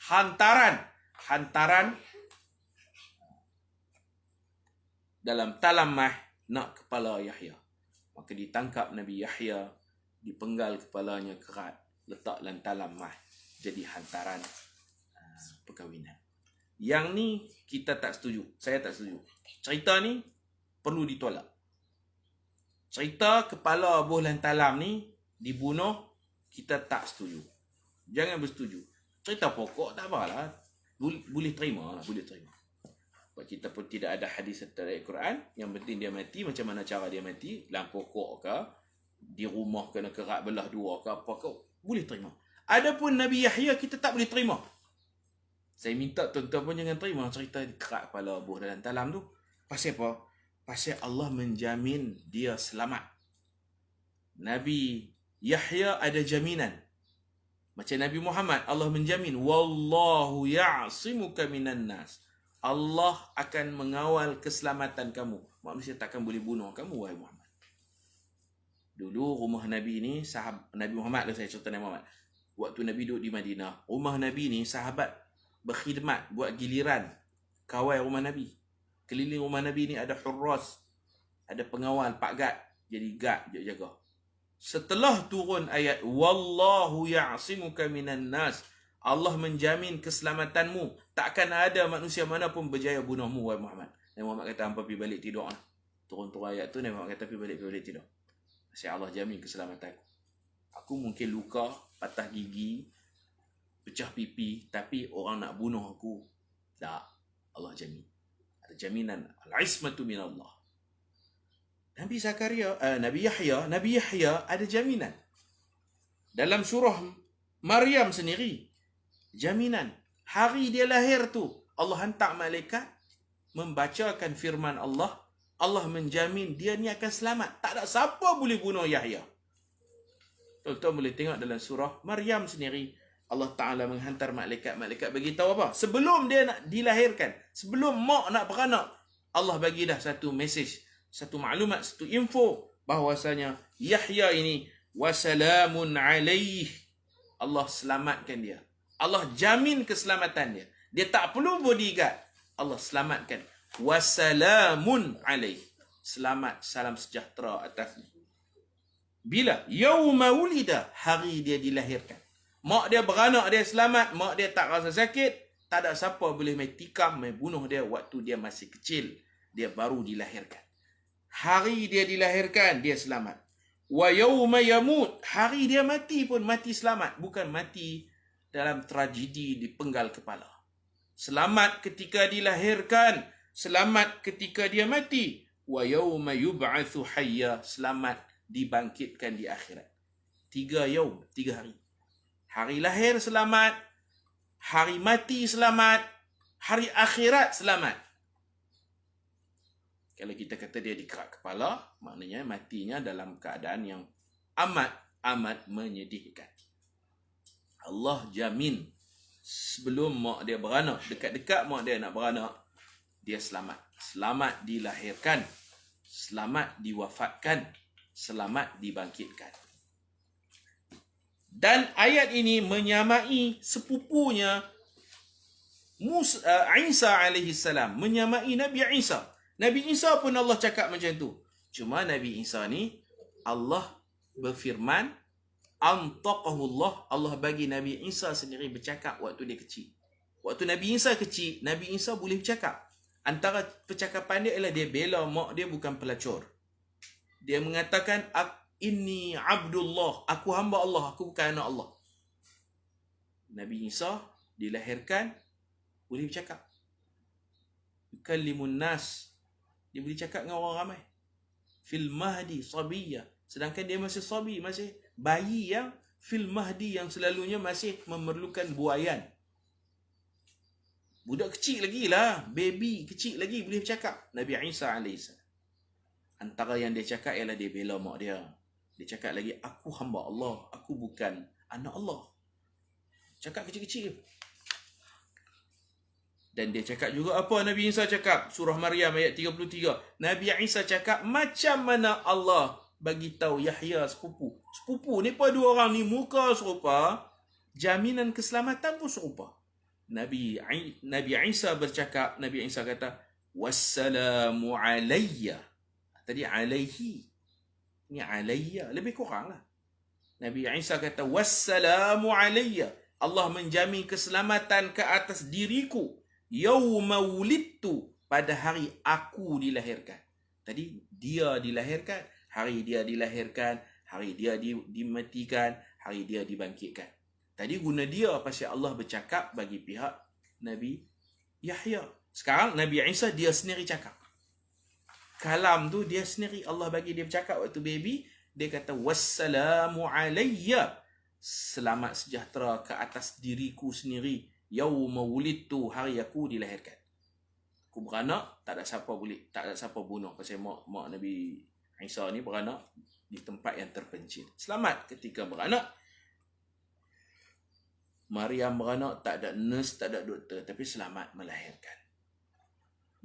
hantaran dalam talamah nak kepala Yahya. Maka ditangkap Nabi Yahya, dipenggal kepalanya kerat, letak dalam talamah, jadi hantaran perkahwinan. Yang ni kita tak setuju. Saya tak setuju. Cerita ni perlu ditolak. Cerita kepala buah lantalam ni dibunuh, kita tak setuju. Jangan bersetuju. Cerita pokok tak apalah. Boleh terima lah, boleh terima. Sebab kita pun tidak ada hadis dari Al-Quran. Yang penting dia mati, macam mana cara dia mati, dalam pokok ke, di rumah kena kerat belah dua ke, apa ke, boleh terima. Adapun Nabi Yahya kita tak boleh terima. Saya minta tuan-tuan pun jangan terima cerita kerat kepala buah dalam talam tu. Pasal apa? Pasal Allah menjamin dia selamat. Nabi Yahya ada jaminan. Macam Nabi Muhammad, Allah menjamin, wallahu ya'simuka minan nas. Allah akan mengawal keselamatan kamu. Manusia takkan boleh bunuh kamu, wahai Muhammad. Dulu rumah Nabi ni, Nabi Muhammad lah, saya cerita Nabi Muhammad. Waktu Nabi duduk di Madinah, rumah Nabi ni sahabat berkhidmat, buat giliran, kawal rumah Nabi. Keliling rumah Nabi ni ada hurras, ada pengawal, Pak Gad, jadi gad jaga. Setelah turun ayat wallahu ya'simuka minan nas, Allah menjamin keselamatanmu, takkan ada manusia mana pun berjaya bunuhmu, wahai Muhammad. Nabi Muhammad kata hampa pergi balik tidur lah. Turun-turun ayat tu Nabi Muhammad kata pergi balik tidur. Pasal Allah jamin keselamatanku. Aku mungkin luka, patah gigi, pecah pipi, tapi orang nak bunuh aku, tak. Allah jamin. Ada jaminan. Al-ismatu minallah. Nabi Yahya ada jaminan. Dalam surah Maryam sendiri, jaminan. Hari dia lahir tu, Allah hantar malaikat membacakan firman Allah. Allah menjamin dia ni akan selamat. Tak ada siapa boleh bunuh Yahya. Tuan-tuan boleh tengok dalam surah Maryam sendiri, Allah Ta'ala menghantar malaikat. Malaikat bagi tahu apa? Sebelum dia nak dilahirkan, sebelum mak nak beranak, Allah bagi dah satu message, satu maklumat, satu info bahawasanya Yahya ini wasalamun alaih. Allah selamatkan dia. Allah jamin keselamatan dia. Dia tak perlu bodyguard. Allah selamatkan. Wasalamun alaih. Selamat, salam sejahtera atasnya. Bila? Yauma wulida, hari dia dilahirkan. Mak dia beranak, dia selamat, mak dia tak rasa sakit, tak ada siapa boleh main tikam, main bunuh dia waktu dia masih kecil. Dia baru dilahirkan. Hari dia dilahirkan, dia selamat. Wa yauma yamut, hari dia mati pun mati selamat. Bukan mati dalam tragedi dipenggal kepala. Selamat ketika dilahirkan, selamat ketika dia mati. Wa yauma yub'atsu hayya, selamat dibangkitkan di akhirat. 3 yaum, 3 hari. Hari lahir selamat, hari mati selamat, hari akhirat selamat. Kalau kita kata dia dikerak kepala, maknanya matinya dalam keadaan yang amat menyedihkan. Allah jamin sebelum mak dia beranak, dekat-dekat mak dia nak beranak, dia selamat. Selamat dilahirkan, selamat diwafatkan, selamat dibangkitkan. Dan ayat ini menyamai sepupunya Isa alaihi salam, menyamai Nabi Isa. Nabi Isa pun Allah cakap macam tu. Cuma Nabi Isa ni Allah berfirman, antaqahullah, Allah bagi Nabi Isa sendiri bercakap waktu dia kecil. Waktu Nabi Isa kecil, Nabi Isa boleh bercakap. Antara percakapan dia ialah dia bela mak dia bukan pelacur. Dia mengatakan, inni abdullah, aku hamba Allah, aku bukan anak Allah. Nabi Isa dilahirkan, boleh bercakap. Yukallimun nas, dia boleh cakap dengan orang ramai. Fil mahdi sabiyya, sedangkan dia masih sabi, masih bayi yang fil mahdi, yang selalunya masih memerlukan buaian. Budak kecil lagi lah, baby kecil lagi boleh bercakap. Nabi Isa AS. Antara yang dia cakap ialah dia bela mak dia. Dia cakap lagi, aku hamba Allah, aku bukan anak Allah. Cakap kecil-kecil. Dan dia cakap juga apa Nabi Isa cakap? Surah Maryam ayat 33. Nabi Isa cakap macam mana Allah bagi tahu Yahya sepupu. Sepupu ni pada dua orang ni muka serupa, jaminan keselamatan pun serupa. Nabi Isa bercakap, Nabi Isa kata wassalamu alayya. Tadi alaihi. Ini alayya, lebih kurang lah. Nabi Isa kata wassalamu alayya. Allah menjamin keselamatan ke atas diriku. Yauma wulidtu, pada hari aku dilahirkan. Tadi dia dilahirkan, hari dia dilahirkan, hari dia dimatikan, hari dia dibangkitkan. Tadi guna dia pasal Allah bercakap bagi pihak Nabi Yahya. Sekarang Nabi Isa dia sendiri cakap. Kalam tu dia sendiri, Allah bagi dia bercakap waktu baby. Dia kata wassalamu alayya, selamat sejahtera ke atas diriku sendiri. Yauma wulidtu, hari aku dilahirkan. Aku beranak, tak ada siapa bunuh. Pasal mak Nabi Isa ni beranak di tempat yang terpencil. Selamat ketika beranak. Maryam beranak, tak ada nurse, tak ada doktor, tapi selamat melahirkan.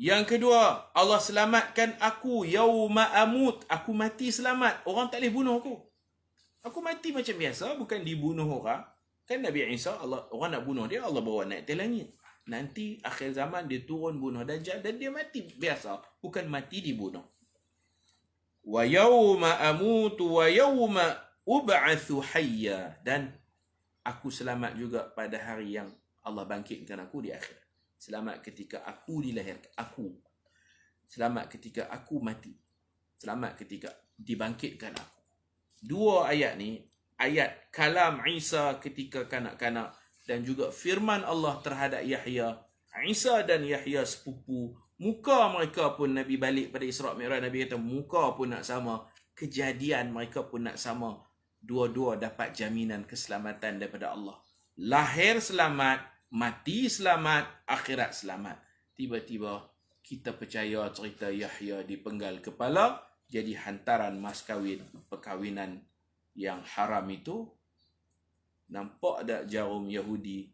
Yang kedua, Allah selamatkan aku yauma amut, aku mati selamat. Orang tak boleh bunuh aku. Aku mati macam biasa, bukan dibunuh orang. Kan Nabi Isa, orang nak bunuh dia, Allah bawa naik ke langit. Nanti akhir zaman dia turun bunuh Dajjal dan dia mati biasa, bukan mati dibunuh. Wa yauma amutu wa yauma ub'atsu hayya, dan aku selamat juga pada hari yang Allah bangkitkan aku di akhirat. Selamat ketika aku dilahirkan, aku. Selamat ketika aku mati. Selamat ketika dibangkitkan aku. Dua ayat ni, ayat kalam Isa ketika kanak-kanak dan juga firman Allah terhadap Yahya. Isa dan Yahya sepupu. Muka mereka pun Nabi balik pada Isra' Mi'raj, Nabi kata muka pun nak sama. Kejadian mereka pun nak sama. Dua-dua dapat jaminan keselamatan daripada Allah. Lahir selamat, mati selamat, akhirat selamat. Tiba-tiba kita percaya cerita Yahya dipenggal kepala, jadi hantaran mas kahwin, perkahwinan yang haram itu. Nampak tak jarum Yahudi?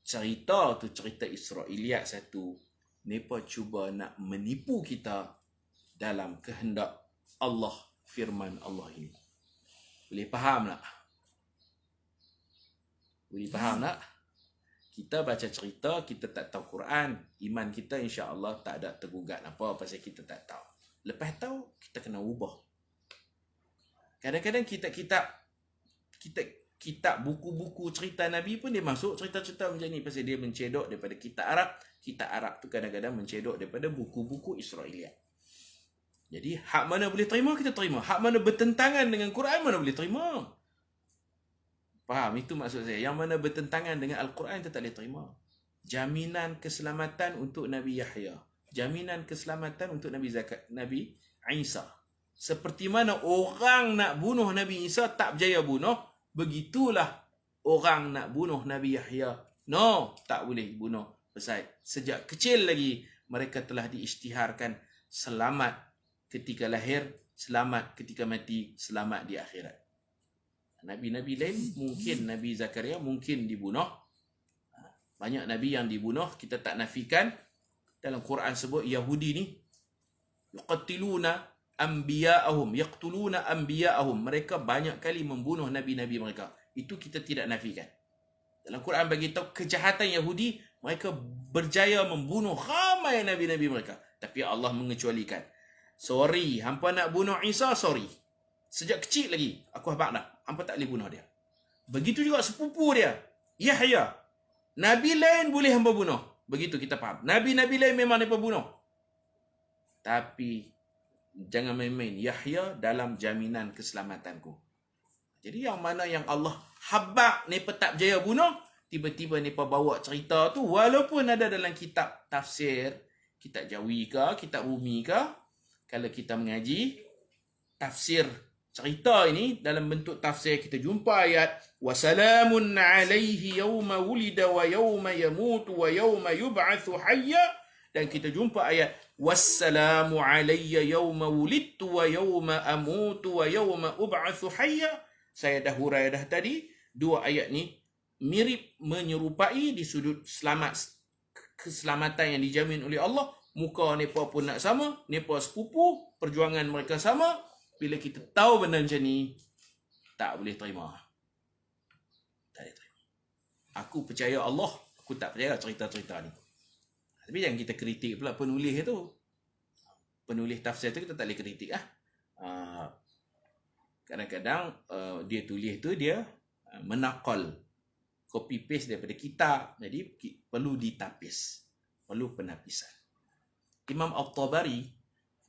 Cerita tu cerita Israiliyat satu. Mereka cuba nak menipu kita dalam kehendak Allah, firman Allah ini. Boleh faham tak? Boleh faham tak? Kita baca cerita, kita tak tahu Quran. Iman kita insya-Allah tak ada tergugat apa pasal kita tak tahu. Lepas tahu, kita kena ubah. Kadang-kadang kitab buku-buku cerita Nabi pun dia masuk cerita-cerita macam ni pasal dia mencedok daripada kitab Arab. Kitab Arab tu kadang-kadang mencedok daripada buku-buku Israiliyat. Jadi hak mana boleh terima kita terima. Hak mana bertentangan dengan Quran mana boleh terima. Faham? Itu maksud saya. Yang mana bertentangan dengan Al-Quran kita tak boleh terima. Jaminan keselamatan untuk Nabi Yahya. Jaminan keselamatan untuk Nabi Isa. Seperti mana orang nak bunuh Nabi Isa tak berjaya bunuh, begitulah orang nak bunuh Nabi Yahya. No, tak boleh bunuh. Pasal sejak kecil lagi mereka telah diisytiharkan selamat ketika lahir, selamat ketika mati, selamat di akhirat. Nabi-nabi lain mungkin, Nabi Zakaria mungkin dibunuh. Banyak nabi yang dibunuh, kita tak nafikan. Dalam Quran sebut Yahudi ni yuqatiluna anbiya'ahum, yaqtuluna anbiya'ahum. Mereka banyak kali membunuh nabi-nabi mereka. Itu kita tidak nafikan. Dalam Quran bagi tahu kejahatan Yahudi, mereka berjaya membunuh ramai nabi-nabi mereka. Tapi Allah mengecualikan. Sorry, hampa nak bunuh Isa, sorry. Sejak kecil lagi, aku habaq dah. Hampa tak boleh bunuh dia. Begitu juga sepupu dia, Yahya. Nabi lain boleh hampa bunuh. Begitu kita faham. Nabi-nabi lain memang mereka bunuh. Tapi, jangan main-main. Yahya dalam jaminan keselamatanku. Jadi yang mana yang Allah habaq mereka tak berjaya bunuh, tiba-tiba mereka bawa cerita tu, walaupun ada dalam kitab tafsir, kitab Jawi ke, kitab Rumi ke, kalau kita mengaji tafsir cerita ini dalam bentuk tafsir, kita jumpa ayat wasalamun alaihi yawma wulida wa yawma yamutu wa yawma yub'atsu hayya, dan kita jumpa ayat wassalamu alayya yawma wulidtu wa yawma amutu wa yawma ub'atsu hayya. Saya dah hurai dah tadi, dua ayat ni mirip menyerupai di sudut selamat keselamatan yang dijamin oleh Allah. Muka mereka pun nak sama, mereka sepupu, perjuangan mereka sama. Bila kita tahu benda macam ni, tak boleh terima. Tak boleh terima. Aku percaya Allah, aku tak percaya cerita-cerita ni. Tapi jangan kita kritik pula penulis tu. Penulis tafsir tu kita tak boleh kritik lah. Kadang-kadang dia tulis tu dia menakal, copy paste daripada kitab. Jadi perlu ditapis, perlu penapisan. Imam At-Tabari,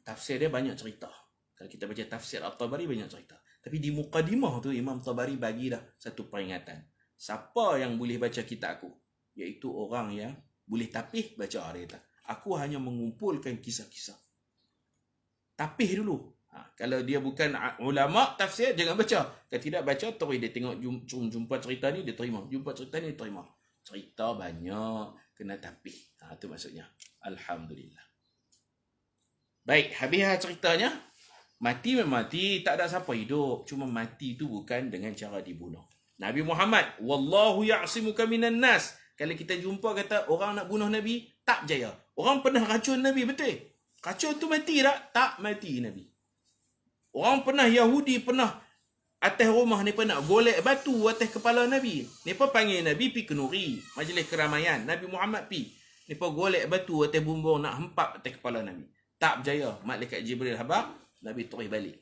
tafsir dia banyak cerita. Kalau kita baca tafsir At-Tabari banyak cerita. Tapi di mukadimah tu Imam Tabari bagi dah satu peringatan. Siapa yang boleh baca kitab aku? Iaitu orang yang boleh tapih baca dia kata. Aku hanya mengumpulkan kisah-kisah. Tapih dulu. Kalau dia bukan ulama tafsir, jangan baca. Kalau tidak baca, terus dia tengok jumpa cerita ni, dia terima. Jumpa cerita ni, dia terima. Cerita banyak, kena tapih. Itu maksudnya. Alhamdulillah. Baik, habis ceritanya. Mati memang mati, tak ada siapa hidup. Cuma mati tu bukan dengan cara dibunuh. Nabi Muhammad, wallahu ya'simuka minan nas. Kalau kita jumpa kata orang nak bunuh Nabi, tak berjaya. Orang pernah racun Nabi, betul? Racun tu mati tak? Tak mati Nabi. Orang pernah Yahudi pernah atas rumah ni pernah golek batu atas kepala Nabi. Mereka panggil Nabi pi kenuri, majlis keramaian. Nabi Muhammad pi. Mereka golek batu atas bumbung nak hempap atas kepala Nabi. Tak berjaya. Malaikat Jibril habaq, Nabi terus balik.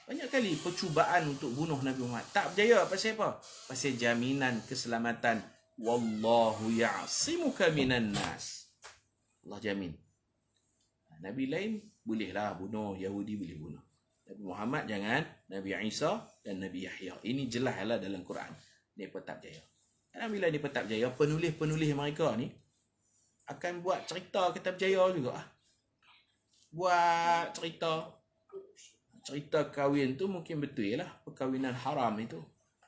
Banyak kali percubaan untuk bunuh Nabi Muhammad. Tak berjaya. Pasal apa? Pasal jaminan keselamatan. Wallahu ya'simuka minan nas. Allah jamin. Nabi lain bolehlah bunuh. Yahudi boleh bunuh. Nabi Muhammad jangan. Nabi Isa dan Nabi Yahya. Ini jelaslah dalam Quran. Mereka tak berjaya. Dan bila mereka tak berjaya, penulis-penulis mereka ni akan buat cerita kita berjaya juga. Buat cerita kahwin tu mungkin betul lah. Perkahwinan haram itu.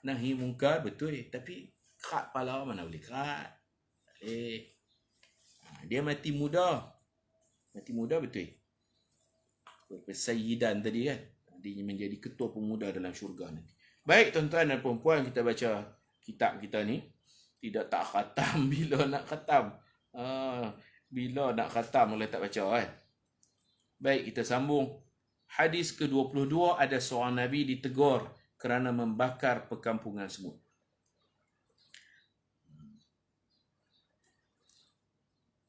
Nahi mungkar betul. Tapi kerat kepala mana boleh kerat. Dia mati muda. Mati muda betul. Sayyidan tadi kan. Dia menjadi ketua pemuda dalam syurga nanti. Baik tuan-tuan dan puan-puan, kita baca kitab kita ni. Tidak tak khatam. Bila nak khatam? Bila nak khatam boleh tak baca kan? Baik, kita sambung. Hadis ke-22, ada seorang Nabi ditegur kerana membakar perkampungan semut.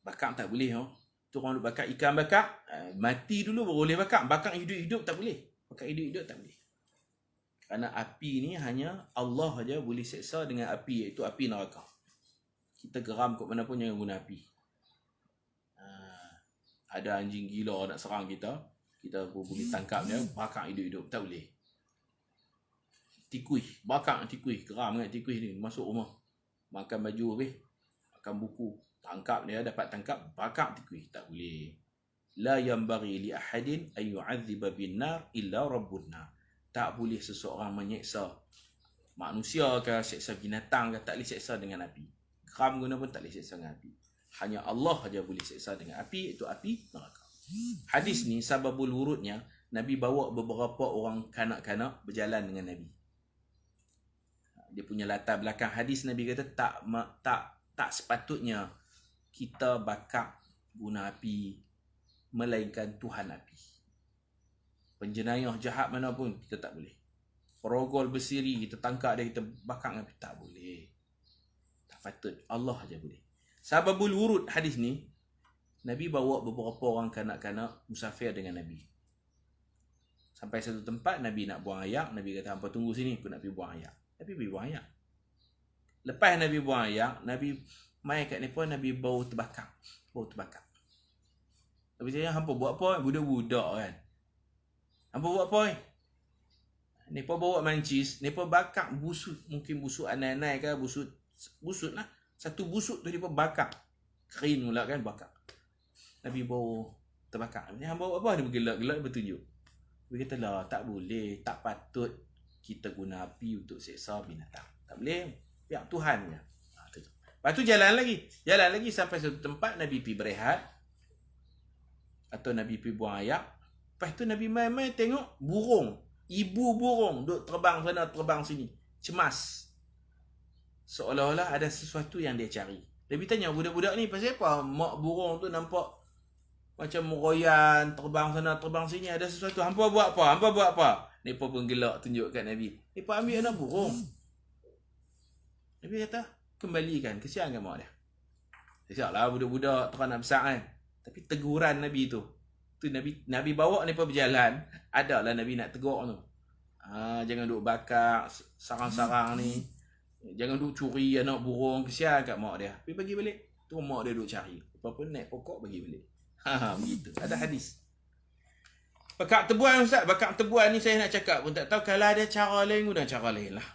Bakar tak boleh. Tu orang bakar ikan bakar. Mati dulu baru boleh bakar. Bakar hidup-hidup tak boleh. Bakar hidup-hidup tak boleh. Kerana api ni hanya Allah saja boleh seksa dengan api, iaitu api neraka. Kita geram kat mana pun jangan guna api. Ada anjing gila nak serang kita, kita boleh tangkap dia, bakar hidup-hidup. Tak boleh. Tikui, bakar tikui, geram dengan tikui ni, masuk rumah. Makan baju habis, makan buku, tangkap dia, dapat tangkap, bakar tikui. Tak boleh. La yanbaghi li ahadin an yu'adziba bin nar illa rabbun nar. Tak boleh seseorang menyeksa manusia ke, seksa binatang ke, tak boleh seksa dengan api. Geram guna pun tak boleh seksa dengan api. Hanya Allah saja boleh seksa dengan api, itu api neraka. Hadis ni sababul wurudnya, Nabi bawa beberapa orang kanak-kanak berjalan dengan Nabi. Dia punya latar belakang hadis, Nabi kata tak sepatutnya kita bakar guna api melainkan Tuhan api. Penjenayah jahat mana pun kita tak boleh. Perogol bersiri kita tangkap dia, kita bakar dengan api, tak boleh. Tak patut, Allah saja boleh. Sababul wurud hadis ni, Nabi bawa beberapa orang kanak-kanak musafir dengan Nabi. Sampai satu tempat, Nabi nak buang ayak. Nabi kata, hampa tunggu sini, aku nak pergi buang ayak. Nabi pergi buang ayak. Lepas Nabi buang ayak, Nabi mai kat mereka, Nabi bau terbakar. Bau terbakar. Nabi tanya, hampa buat apa? Budak-budak kan. Hampa buat apa? Mereka bawa mancis, mereka bakar busut. Mungkin busut anai-anai ke, busut lah. Satu busuk tu dia bakar. Kering pula kan, bakar. Nabi bau terbakar. Ni hamba buat apa? Dia bergelak-gelak bertunjuk. Dia kata lah, tak boleh. Tak patut kita guna api untuk seksa binatang. Tak boleh. Pihak Tuhan je. Lepas tu jalan lagi. Jalan lagi sampai satu tempat Nabi pergi berehat. Atau Nabi pergi buang ayak. Lepas tu Nabi main-main tengok burung. Ibu burung duk terbang sana, terbang sini. Cemas. Seolah-olah ada sesuatu yang dia cari. Nabi tanya budak-budak ni pasal apa mak burung tu nampak macam meroyan, terbang sana, terbang sini, ada sesuatu. Hampa buat apa? Hampa buat apa? Mereka pun gelak tunjuk kat Nabi. Mereka ambil anak burung. Nabi kata, kembalikan. Kesian kan mak dia? Kesian lah budak-budak terang nak besar kan. Tapi teguran Nabi tu. Tu Nabi bawa mereka berjalan. Adalah Nabi nak tegur tu. Jangan duk bakar sarang-sarang ni. Jangan duk curi anak burung. Kesian kat mak dia. Tapi bagi balik. Tu mak dia duk cari. Apa-apa naik pokok bagi balik. Begitu. Ada hadis. Bakar tebuan Ustaz. Bakar tebuan ni saya nak cakap pun tak tahu. Kalau ada cara lain, guna cara lain lah.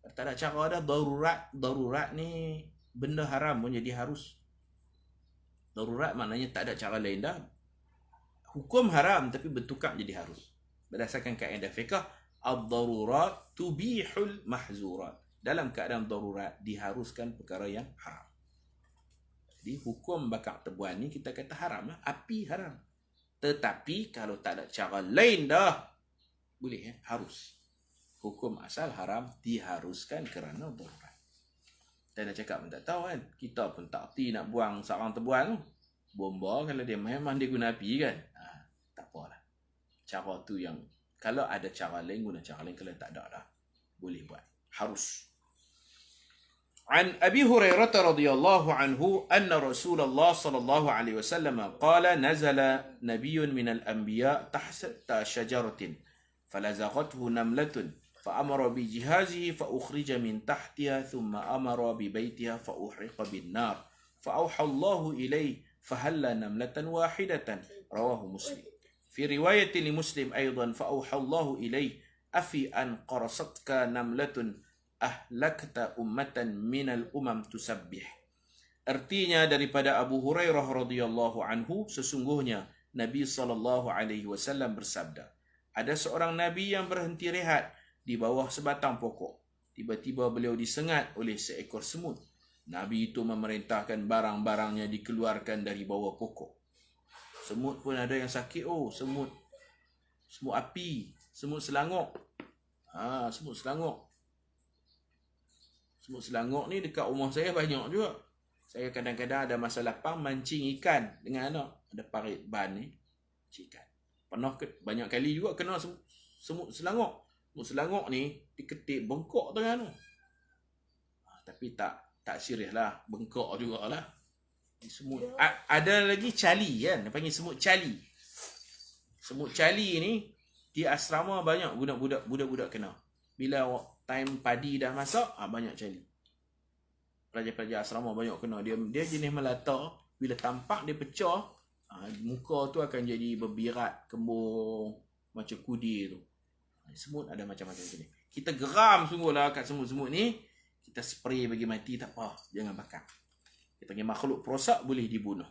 Kalau tak ada cara dah, darurat. Darurat ni benda haram pun jadi harus. Darurat maknanya tak ada cara lain dah. Hukum haram tapi bertukar jadi harus. Berdasarkan kaedah fiqh, ad-darurat tubihul mahzurat. Dalam keadaan darurat diharuskan perkara yang haram. Jadi hukum bakar tebuan ni kita kata haram lah. Api haram. Tetapi kalau tak ada cara lain dah, boleh harus. Hukum asal haram diharuskan kerana darurat. Saya dah cakap pun tak tahu kan. Kita pun tak erti nak buang sarang tebuan tu. Bomba kalau dia memang dia guna api kan. Tak apalah. Cara tu yang kalau ada cara lain guna cara lain. Kalau tak ada dah boleh buat. Harus. عن أبي هريرة رضي الله عنه أن رسول الله صلى الله عليه وسلم قال نزل نبي من الأنبياء تحت شجرة فلزغته نملة فأمر بجهازه فأخرج من تحتها ثم أمر ببيتها فأحرق بالنار فأوحى الله إليه فهل نملة واحدة رواه مسلم في رواية لمسلم أيضا فأوحى الله إليه أفي أن قرصتك نملة ahlakta ummatan minal tusabbih. Artinya daripada Abu Hurairah radhiyallahu anhu, sesungguhnya Nabi SAW bersabda, ada seorang Nabi yang berhenti rehat di bawah sebatang pokok. Tiba-tiba beliau disengat oleh seekor semut. Nabi itu memerintahkan barang-barangnya dikeluarkan dari bawah pokok. Semut pun ada yang sakit. Semut api, semut selangor. Semut selangor. Semut selangor ni dekat rumah saya banyak juga. Saya kadang-kadang ada masa lapang mancing ikan dengan anak. Ada parit ban ni, mancing ikan. Pernah banyak kali juga kena semut selangor. Semut selangor ni diketik bengkok tengah tu. Tapi tak serius lah, bengkok jugalah. Semut. Ada lagi cali kan, dia panggil semut cali. Semut cali ni di asrama banyak budak-budak kena. Bila time padi dah masak, banyak cali. Pelajar-pelajar asrama banyak kena. Dia jenis melata. Bila tampak dia pecah, muka tu akan jadi berbirat, kembung, macam kudi tu. Semut ada macam-macam jenis. Kita geram sungguh lah kat semut-semut ni. Kita spray bagi mati, tak apa. Jangan bakar. Kita panggil makhluk perosak boleh dibunuh.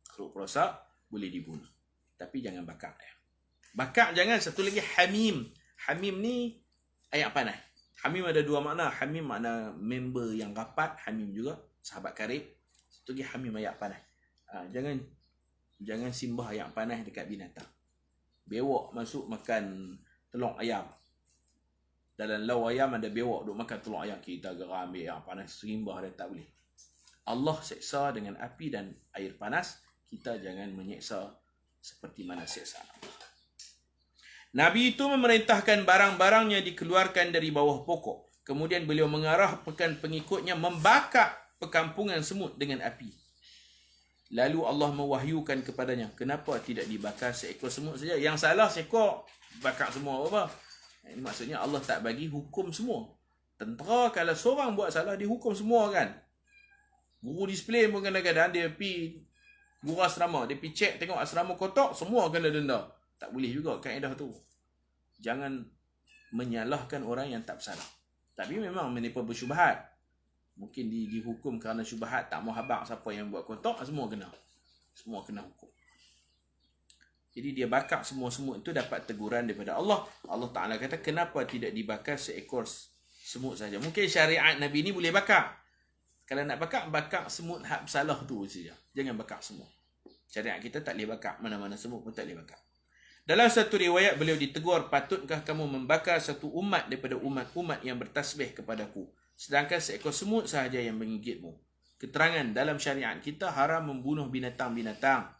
Makhluk perosak boleh dibunuh. Tapi jangan bakar. Bakar jangan. Satu lagi hamim. Hamim ni ayak panas. Hamim ada dua makna. Hamim makna member yang rapat. Hamim juga sahabat karib. Satu lagi hamim ayak panas. Jangan simbah ayak panas dekat binatang. Bewok masuk makan telur ayam. Dalam lau ayam ada bewok duk makan telur ayam. Kita geram ambil ayak panas. Simbah dia tak boleh. Allah seksa dengan api dan air panas. Kita jangan menyeksa seperti mana seksa Allah. Nabi itu memerintahkan barang-barangnya dikeluarkan dari bawah pokok. Kemudian beliau mengarahkan pengikutnya membakar perkampungan semut dengan api. Lalu Allah mewahyukan kepadanya, kenapa tidak dibakar seekor semut saja? Yang salah seekor, bakar semua apa? Ini maksudnya Allah tak bagi hukum semua. Tentera kalau seorang buat salah, dihukum semua kan? Guru disiplin pun kadang-kadang dia pergi guru asrama, dia pergi cek tengok asrama kotak, semua kena denda. Tak boleh juga kaedah tu. Jangan menyalahkan orang yang tak bersalah. Tapi memang mereka bersyubhat. Mungkin dihukum kerana syubhat, tak mau habaq siapa yang buat kotak, semua kena. Semua kena hukum. Jadi dia bakar semua semut itu dapat teguran daripada Allah. Allah Ta'ala kata, kenapa tidak dibakar seekor semut saja? Mungkin syariat Nabi ni boleh bakar. Kalau nak bakar semut hak bersalah tu saja. Jangan bakar semua. Syariat kita tak boleh bakar. Mana-mana semut pun tak boleh bakar. Dalam satu riwayat beliau ditegur, patutkah kamu membakar satu umat daripada umat-umat yang bertasbih kepadaku? sedangkan seekor semut sahaja yang menggigitmu. Keterangan dalam syariat kita haram membunuh binatang-binatang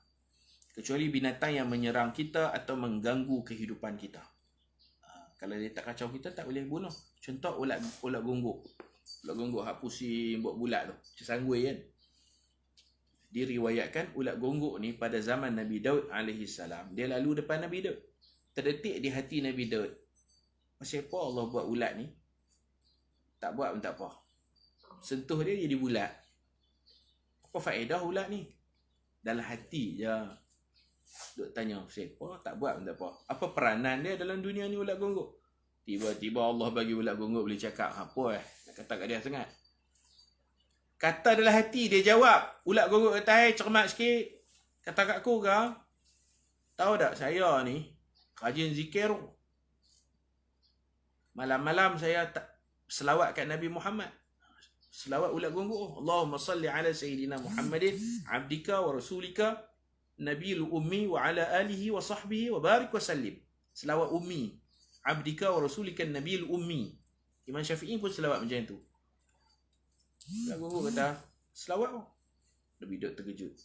kecuali binatang yang menyerang kita atau mengganggu kehidupan kita. Kalau dia tak kacau kita, tak boleh bunuh. Contoh ulat gonggok. Ulat gonggok hak pusing buat bulat tu, macam sanggui kan. Diriwayatkan ulat gonggok ni pada zaman Nabi Daud AS, dia lalu depan Nabi Daud. Terdetik di hati Nabi Daud, pasal apa Allah buat ulat ni? Tak buat pun tak apa, sentuh dia jadi bulat. Apa faedah ulat ni? Dalam hati je duk tanya, siapa tak buat pun tak apa. Apa peranan dia dalam dunia ni ulat gonggok? Tiba-tiba Allah bagi ulat gonggok boleh cakap. Apa nak kata kat dia sangat? Kata dalam hati dia jawab. Ulat gonggok kata, hai cermat sikit. Kata kat aku kau, tahu tak saya ni rajin zikir. Malam-malam saya selawat kat Nabi Muhammad. Selawat ulat gonggok. Allahumma salli ala Sayyidina Muhammadin abdika wa rasulika Nabiul ummi wa ala alihi wa sahbihi wa barik wa sallim. Selawat ummi, abdika wa rasulika Nabiul ummi. Imam Syafi'i pun selawat macam tu. Lagu kata selawat pun. Nabi duk terkejut.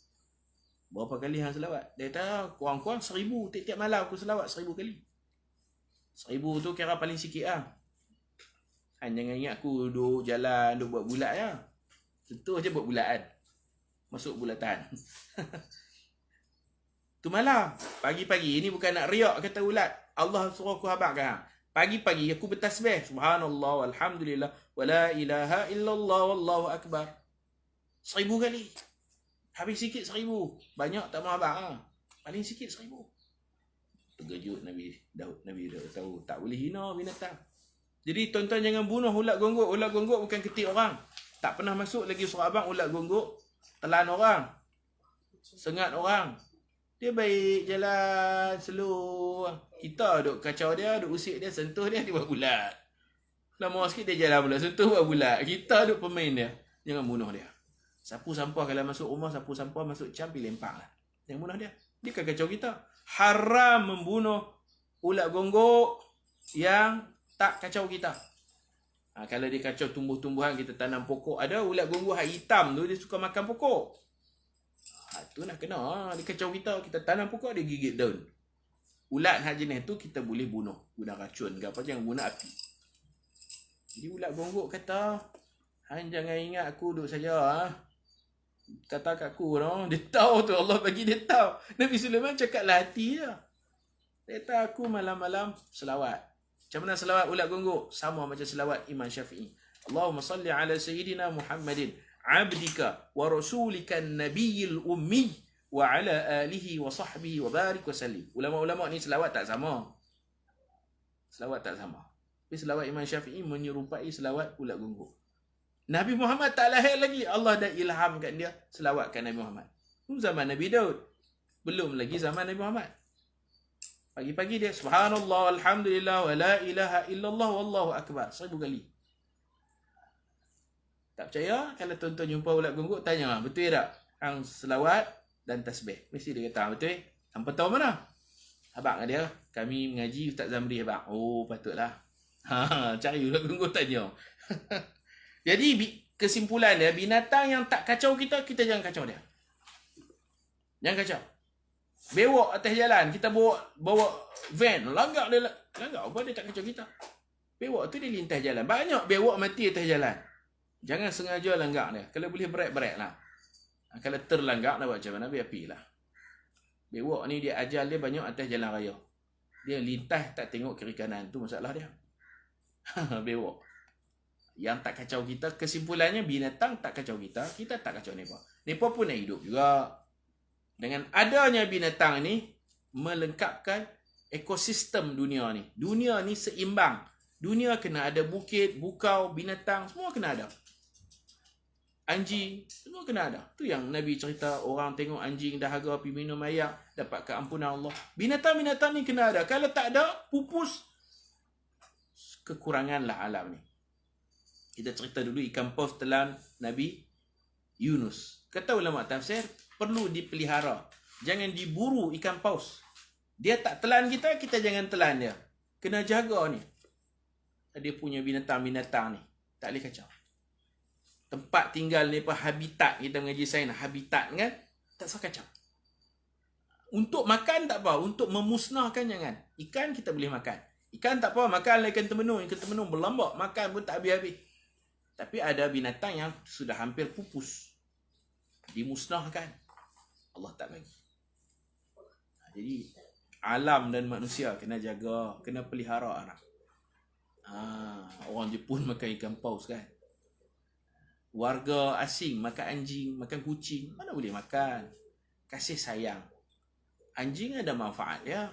Berapa kali hang selawat? Dia kata kurang-kurang 1000. Tiap-tiap malam aku selawat 1000 kali. 1000 tu kira paling sikit lah. Han jangan ingat aku duduk jalan, duduk buat bulat je. Tentu je buat bulatan. Masuk bulatan. Tu malam. Pagi-pagi ni bukan nak riak kata ulat. Allah suruh aku habarkan. Pagi-pagi aku bertasbih. Subhanallah walhamdulillah wa la ilaha illallah wallahu akbar. 1000 kali. Habis sikit 1000. Banyak tak mau habar. Paling sikit 1000. Terkejut Nabi Daud. Nabi Daud tahu tak boleh hina binatang. Jadi tuan-tuan jangan bunuh ulat gonggok. Ulat gonggok bukan ketik orang. Tak pernah masuk lagi surah abang ulat gonggok telan orang. Sengat orang. Dia baik jalan slow. Kita duk kacau dia, duk usik dia, sentuh dia, dia buat bulat. Lama sikit dia jalan pula, sentuh buat bulat. Kita duk pemain dia. Jangan bunuh dia. Sapu sampah kalau masuk rumah, sapu sampah masuk campi lempar lah. Jangan bunuh dia. Dia kan kacau kita. Haram membunuh ulat gonggok yang tak kacau kita. Kalau dia kacau tumbuh-tumbuhan, kita tanam pokok. Ada ulat gonggok hitam tu, dia suka makan pokok. Tu nak kena. Dia kacau kita. Kita tanam pokok, dia gigit daun. Ulat hak jenis tu kita boleh bunuh. Guna racun ke apa, jangan guna api. Jadi ulat gonggok kata, han jangan ingat aku duduk saja. Kata kat aku, no? Dia tahu tu, Allah bagi dia tahu. Nabi Sulaiman cakaplah hati je. Dia kata aku malam-malam selawat. Macam mana selawat ulat gonggok? Sama macam selawat Imam Syafi'i. Allahumma salli ala Sayyidina Muhammadin abdika wa rasulika nabiyil ummi wa ala alihi wa sahbihi wa barik wa sallim. Ulama-ulama ni selawat tak sama. Selawat tak sama. Tapi selawat Imam Syafi'i menyerupai selawat ulat gonggok. Nabi Muhammad tak lahir lagi, Allah dah ilhamkan dia selawatkan Nabi Muhammad. Itu zaman Nabi Daud. Belum lagi zaman Nabi Muhammad. Pagi-pagi dia subhanallah alhamdulillah wa la ilaha illallah wallahu akbar 1000 kali. Tak percaya? Kalau tuan-tuan jumpa ulat gonggok, tanya, betul tak hang selawat dan tasbih? Mesti dia kata, betul. Hampa tahu mana? Abang dia, kami mengaji Ustaz Zamri abang. Oh, patutlah. Cari ulat gonggok tanya. Jadi kesimpulan dia, binatang yang tak kacau kita, kita jangan kacau dia. Jangan kacau. Bewok atas jalan, kita bawa van, langgar dia. Langgar apa, dia tak kacau kita. Bewok tu dia lintas jalan. Banyak bewok mati atas jalan. Jangan sengaja langgar dia. Kalau boleh break lah. Kalau terlanggar, nak buat macam mana? Biar api lah. Bewok ni dia ajal dia banyak atas jalan raya. Dia lintas tak tengok kiri kanan. Tu masalah dia. Bewok. Yang tak kacau kita, kesimpulannya binatang tak kacau kita, kita tak kacau mereka. Mereka pun nak hidup juga. Dengan adanya binatang ni, melengkapkan ekosistem dunia ni. Dunia ni seimbang. Dunia kena ada bukit, bukau, binatang, semua kena ada. Anjing, semua kena ada. Tu yang Nabi cerita, orang tengok anjing dahaga pergi minum air, dapat keampunan Allah. Binatang-binatang ni kena ada. Kalau tak ada, pupus. Kekuranganlah alam ni. Kita cerita dulu ikan paus telan Nabi Yunus. Kata ulama tafsir, perlu dipelihara. Jangan diburu ikan paus. Dia tak telan kita, kita jangan telan dia. Kena jaga ni. Dia punya binatang-binatang ni. Tak boleh kacau. tempat tinggal ni apa, habitat, kita mengaji sains habitat kan, tak usah kacau. Untuk makan tak apa, untuk memusnahkan jangan. Ikan kita boleh makan. Ikan tak apa, makan ikan temenung berlambak, makan pun tak habis-habis. Tapi ada binatang yang sudah hampir pupus, dimusnahkan, Allah tak bagi. Jadi alam dan manusia kena jaga, kena pelihara anak. Orang Jepun makan ikan paus kan. Warga asing makan anjing, makan kucing, mana boleh makan. Kasih sayang. Anjing ada manfaat dia.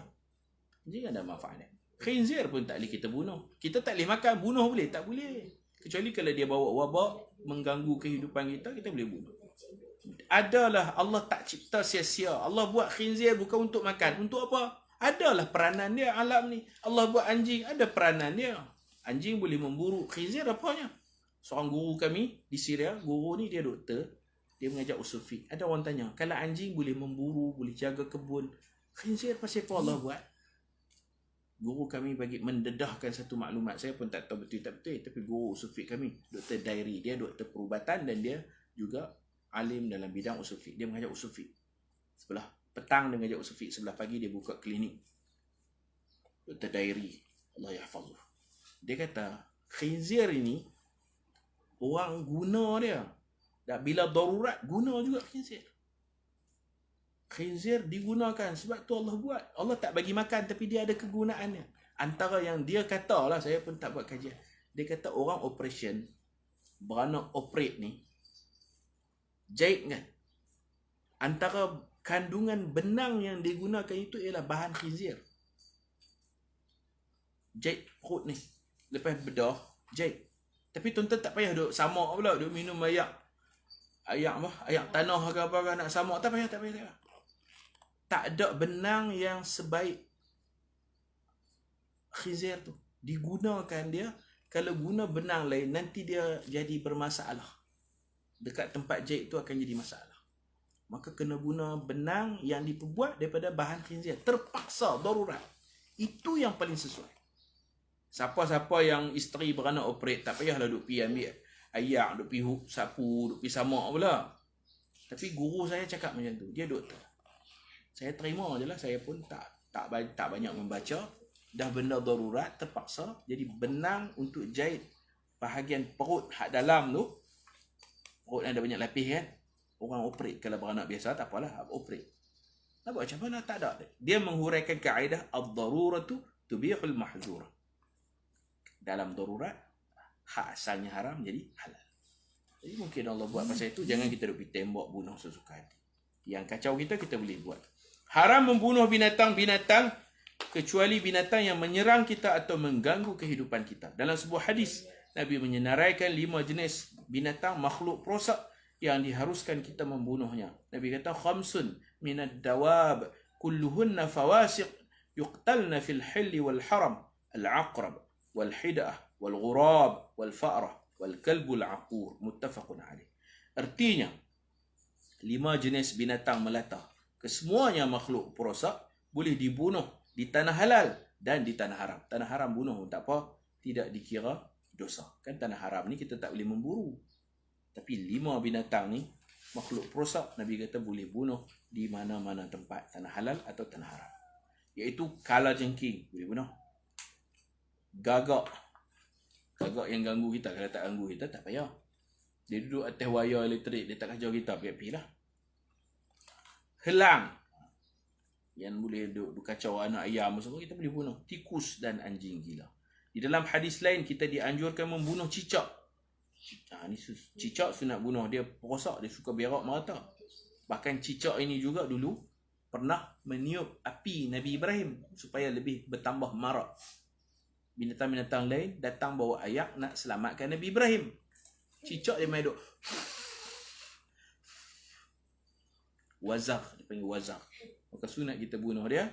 Anjing ada manfaat dia. Khinzir pun tak boleh kita bunuh. Kita tak boleh makan, bunuh boleh? Tak boleh. Kecuali kalau dia bawa wabak, mengganggu kehidupan kita, kita boleh bunuh. Adalah Allah tak cipta sia-sia. Allah buat khinzir bukan untuk makan. Untuk apa? Adalah peranan dia alam ni. Allah buat anjing, ada peranan dia. Anjing boleh memburu. Khinzir apanya? Seorang guru kami di Syria, guru ni dia doktor, dia mengajar usul fiqh. Ada orang tanya, kalau anjing boleh memburu, boleh jaga kebun, khinzir pasal apa Allah buat? Guru kami bagi mendedahkan satu maklumat. Saya pun tak tahu betul tak betul, tapi guru usul fiqh kami, Dr. Dairi, dia doktor perubatan dan dia juga alim dalam bidang usul fiqh. Dia mengajar usul fiqh. Sebelah petang dia mengajar usul fiqh, sebelah pagi dia buka klinik. Dr. Dairi, Allah yahfazuh. Dia kata, khinzir ini orang guna dia. Dan bila darurat, guna juga khinzir. Khinzir digunakan sebab tu Allah buat. Allah tak bagi makan tapi dia ada kegunaannya. Antara yang dia kata lah, saya pun tak buat kajian. Dia kata orang operation, beranak operate ni, jahit kan. Antara kandungan benang yang digunakan itu ialah bahan khinzir. Jahit perut ni. Lepas bedah, jahit. Tapi tuan-tuan tak payah duk samak pula, duk minum ayak tanah ke apa ke nak samak, tak payah. Tak ada benang yang sebaik khinzir tu. Digunakan dia, kalau guna benang lain nanti dia jadi bermasalah. Dekat tempat jahit tu akan jadi masalah. Maka kena guna benang yang diperbuat daripada bahan khinzir. Terpaksa, darurat. Itu yang paling sesuai. Siapa-siapa yang isteri beranak operate, tak payahlah duk pergi ambil ayak, duk pergi sapu, duk pergi samak pula. Tapi guru saya cakap macam tu. Dia doktor. Saya terima je lah. Saya pun tak banyak membaca. Dah benda darurat, terpaksa. Jadi benang untuk jahit bahagian perut hak dalam tu. Perut ada banyak lapis kan. Orang operate. Kalau beranak biasa tak apalah, operate. Nak buat macam mana? Tak ada. Dia menghuraikan kaedah ad-daruratu tubihul mahzurah. Dalam darurat, hak asalnya haram jadi halal. Jadi mungkin Allah buat pasal itu, jangan kita duk pergi tembak bunuh sesuka hati. Yang kacau kita boleh buat. Haram membunuh binatang-binatang kecuali binatang yang menyerang kita atau mengganggu kehidupan kita. Dalam sebuah hadis, Nabi menyenaraikan 5 jenis binatang makhluk perosak yang diharuskan kita membunuhnya. Nabi kata, khamsun minad dawab kulluhunna fawasiq yuqtalna fil hilli wal haram, al-aqrab wal-hida'ah, wal-ghurab, wal-fa'rah, wal-kalbul aqur, muttafaqun alaih. Artinya, 5 jenis binatang melata. Kesemuanya makhluk perosak boleh dibunuh di tanah halal dan di tanah haram. Tanah haram bunuh tak apa, tidak dikira dosa. Kan tanah haram ni kita tak boleh memburu. Tapi 5 binatang ni, makhluk perosak, Nabi kata boleh bunuh di mana-mana tempat, tanah halal atau tanah haram. Iaitu kalajengking, boleh bunuh. Gagak yang ganggu kita. Kalau tak ganggu kita, tak payah. Dia duduk atas wayar elektrik, dia tak kacau kita, pergi lah. Helang yang boleh duduk kacau anak ayam semua, kita boleh bunuh. Tikus dan anjing gila. Di dalam hadis lain, kita dianjurkan membunuh cicak. Ni cicak sunat bunuh. Dia perosak, dia suka berak merata. Bahkan cicak ini juga dulu pernah meniup api Nabi Ibrahim supaya lebih bertambah marak. Binatang-binatang lain datang bawa ayak nak selamatkan Nabi Ibrahim. Cicak dia main duk wazak, dia panggil wazak. Maka sunat kita bunuh dia.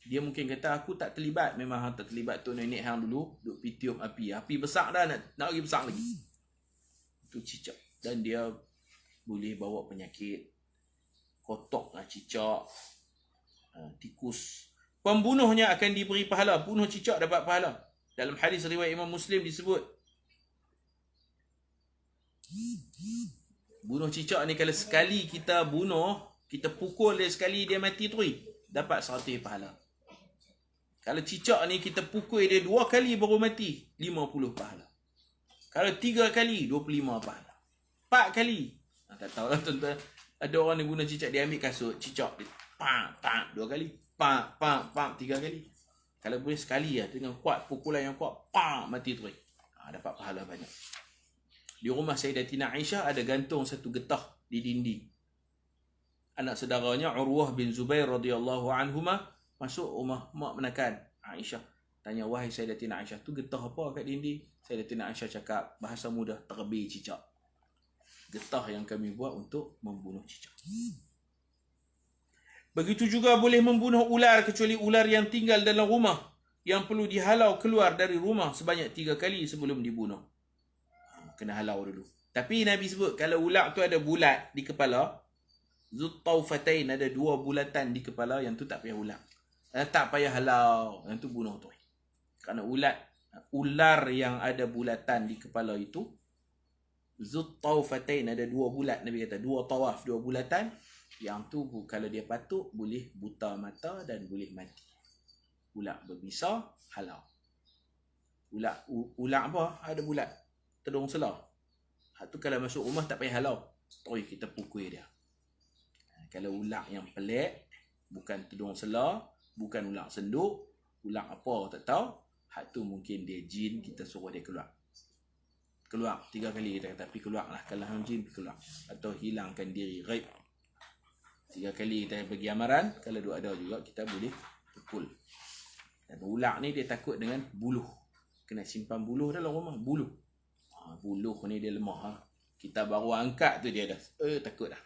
Dia mungkin kata aku tak terlibat. Memang hang tak terlibat tu, nenek hang dulu duk pi tiup api. Api besar dah, nak lagi besar lagi. Itu cicak. Dan dia boleh bawa penyakit. Kotaklah cicak. Tikus. Pembunuhnya akan diberi pahala. Bunuh cicak dapat pahala. Dalam hadis riwayat Imam Muslim disebut, Bunuh cicak ni kalau sekali kita bunuh, kita pukul dia sekali dia mati terus, dapat 100 pahala. Kalau cicak ni kita pukul dia 2 kali baru mati, 50 pahala. Kalau 3 kali, 25 pahala. 4 kali. Tak tahu lah tuan-tuan. Ada orang ni bunuh cicak, dia ambil kasut, cicak dia pak, 2 kali. Pak, 3 kali. Kalau boleh sekali lah, dengan kuat, pukulan yang kuat, pak, mati terus. Dapat pahala banyak. Di rumah Sayyidatina Aisyah ada gantung satu getah di dinding. Anak saudaranya Urwah bin Zubair radhiyallahu anhuma masuk rumah mak menakan Aisyah. Tanya, wahai Sayyidatina Aisyah, tu getah apa kat dinding? Sayyidatina Aisyah cakap bahasa mudah, terbih cicak. Getah yang kami buat untuk membunuh cicak. Begitu juga boleh membunuh ular kecuali ular yang tinggal dalam rumah, yang perlu dihalau keluar dari rumah sebanyak 3 kali sebelum dibunuh. Kena halau dulu. Tapi Nabi sebut kalau ular tu ada bulat di kepala, Zuttaufatain, ada 2 bulatan di kepala, yang tu tak payah ular. Tak payah halau, yang tu bunuh tu. Kerana ular yang ada bulatan di kepala itu, Zuttaufatain, ada 2 bulat, Nabi kata 2 tawaf, 2 bulatan, yang tu kalau dia patuk boleh buta mata dan boleh mati. Ular berbisa, halau. Ular apa? Ada bulat, tedung selah. Tu kalau masuk rumah tak payah halau, terus kita pukul dia. Kalau ular yang pelik, bukan tedung selah, bukan ular senduk, ular apa tak tahu, tu mungkin dia jin, kita suruh dia keluar. Keluar 3 kali kita kata, tapi keluarlah. Kalau jin, keluar. Atau hilangkan diri, ghaib. 3 kali kita bagi amaran. Kalau ada juga kita boleh pukul. Dan ular ni dia takut dengan buluh. Kena simpan buluh dalam rumah. Buluh ni dia lemah. Kita baru angkat tu dia dah takut dah.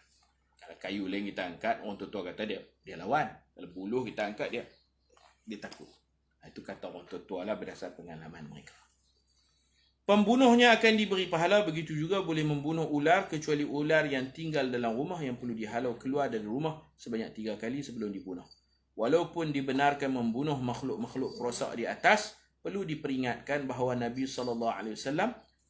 Kalau kayu lain kita angkat, orang tua kata dia lawan. Kalau buluh kita angkat, dia takut. Itu kata orang tua lah berdasar pengalaman mereka. Pembunuhnya akan diberi pahala. Begitu juga boleh membunuh ular kecuali ular yang tinggal dalam rumah, yang perlu dihalau keluar dari rumah sebanyak 3 kali sebelum dibunuh. Walaupun dibenarkan membunuh makhluk-makhluk perosak di atas, perlu diperingatkan bahawa Nabi SAW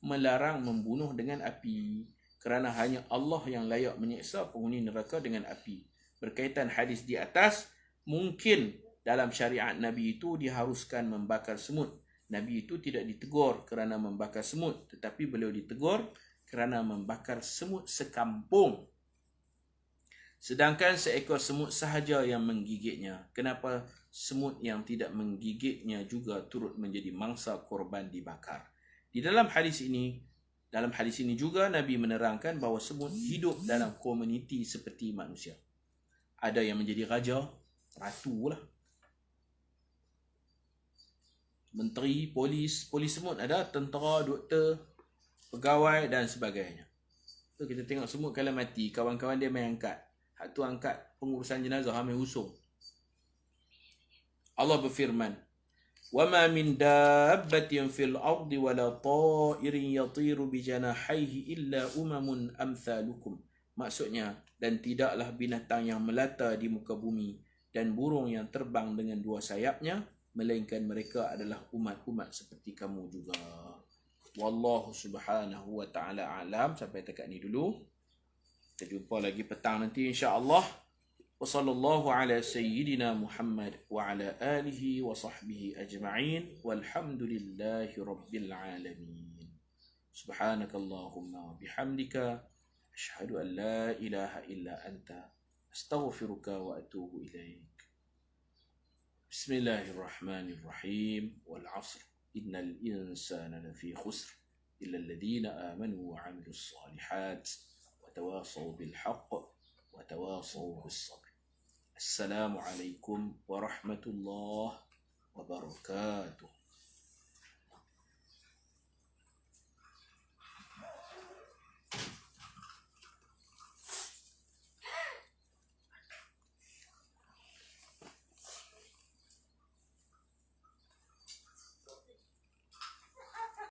melarang membunuh dengan api, kerana hanya Allah yang layak menyiksa penghuni neraka dengan api. Berkaitan hadis di atas, mungkin dalam syariat Nabi itu diharuskan membakar semut. Nabi itu tidak ditegur kerana membakar semut, tetapi beliau ditegur kerana membakar semut sekampung. Sedangkan seekor semut sahaja yang menggigitnya. Kenapa semut yang tidak menggigitnya juga turut menjadi mangsa korban dibakar? Di dalam hadis ini juga Nabi menerangkan bahawa semut hidup dalam komuniti seperti manusia. Ada yang menjadi raja, ratu lah, menteri, polis semut ada, tentera, doktor, pegawai dan sebagainya. So, kita tengok semut kalau mati, kawan-kawan dia main angkat. Hak tu angkat pengurusan jenazah, main usung. Allah berfirman, وَمَا مِنْ دَابَّةٍ فِي الْأَرْضِ وَلَا طَائِرٍ يَطِيرُ بِجَنَاحَيْهِ إِلَّا أُمَمٌ أَمْثَالُكُمْ. Maksudnya, dan tidaklah binatang yang melata di muka bumi dan burung yang terbang dengan 2 sayapnya, melainkan mereka adalah umat-umat seperti kamu juga. Wallahu subhanahu wa ta'ala alam. Sampai dekat ni dulu. Kita jumpa lagi petang nanti insya-Allah. وصلى الله على سيدنا محمد وعلى آله وصحبه أجمعين والحمد لله رب العالمين. سبحانك اللهم وبحمدك أشهد أن لا إله إلا أنت أستغفرك وأتوب إليك. بسم الله الرحمن الرحيم. والعصر إن الإنسان لفي خسر إلا الذين آمنوا وعملوا الصالحات وتواصوا بالحق وتواصوا بالصبر. السلام عليكم ورحمة الله وبركاته.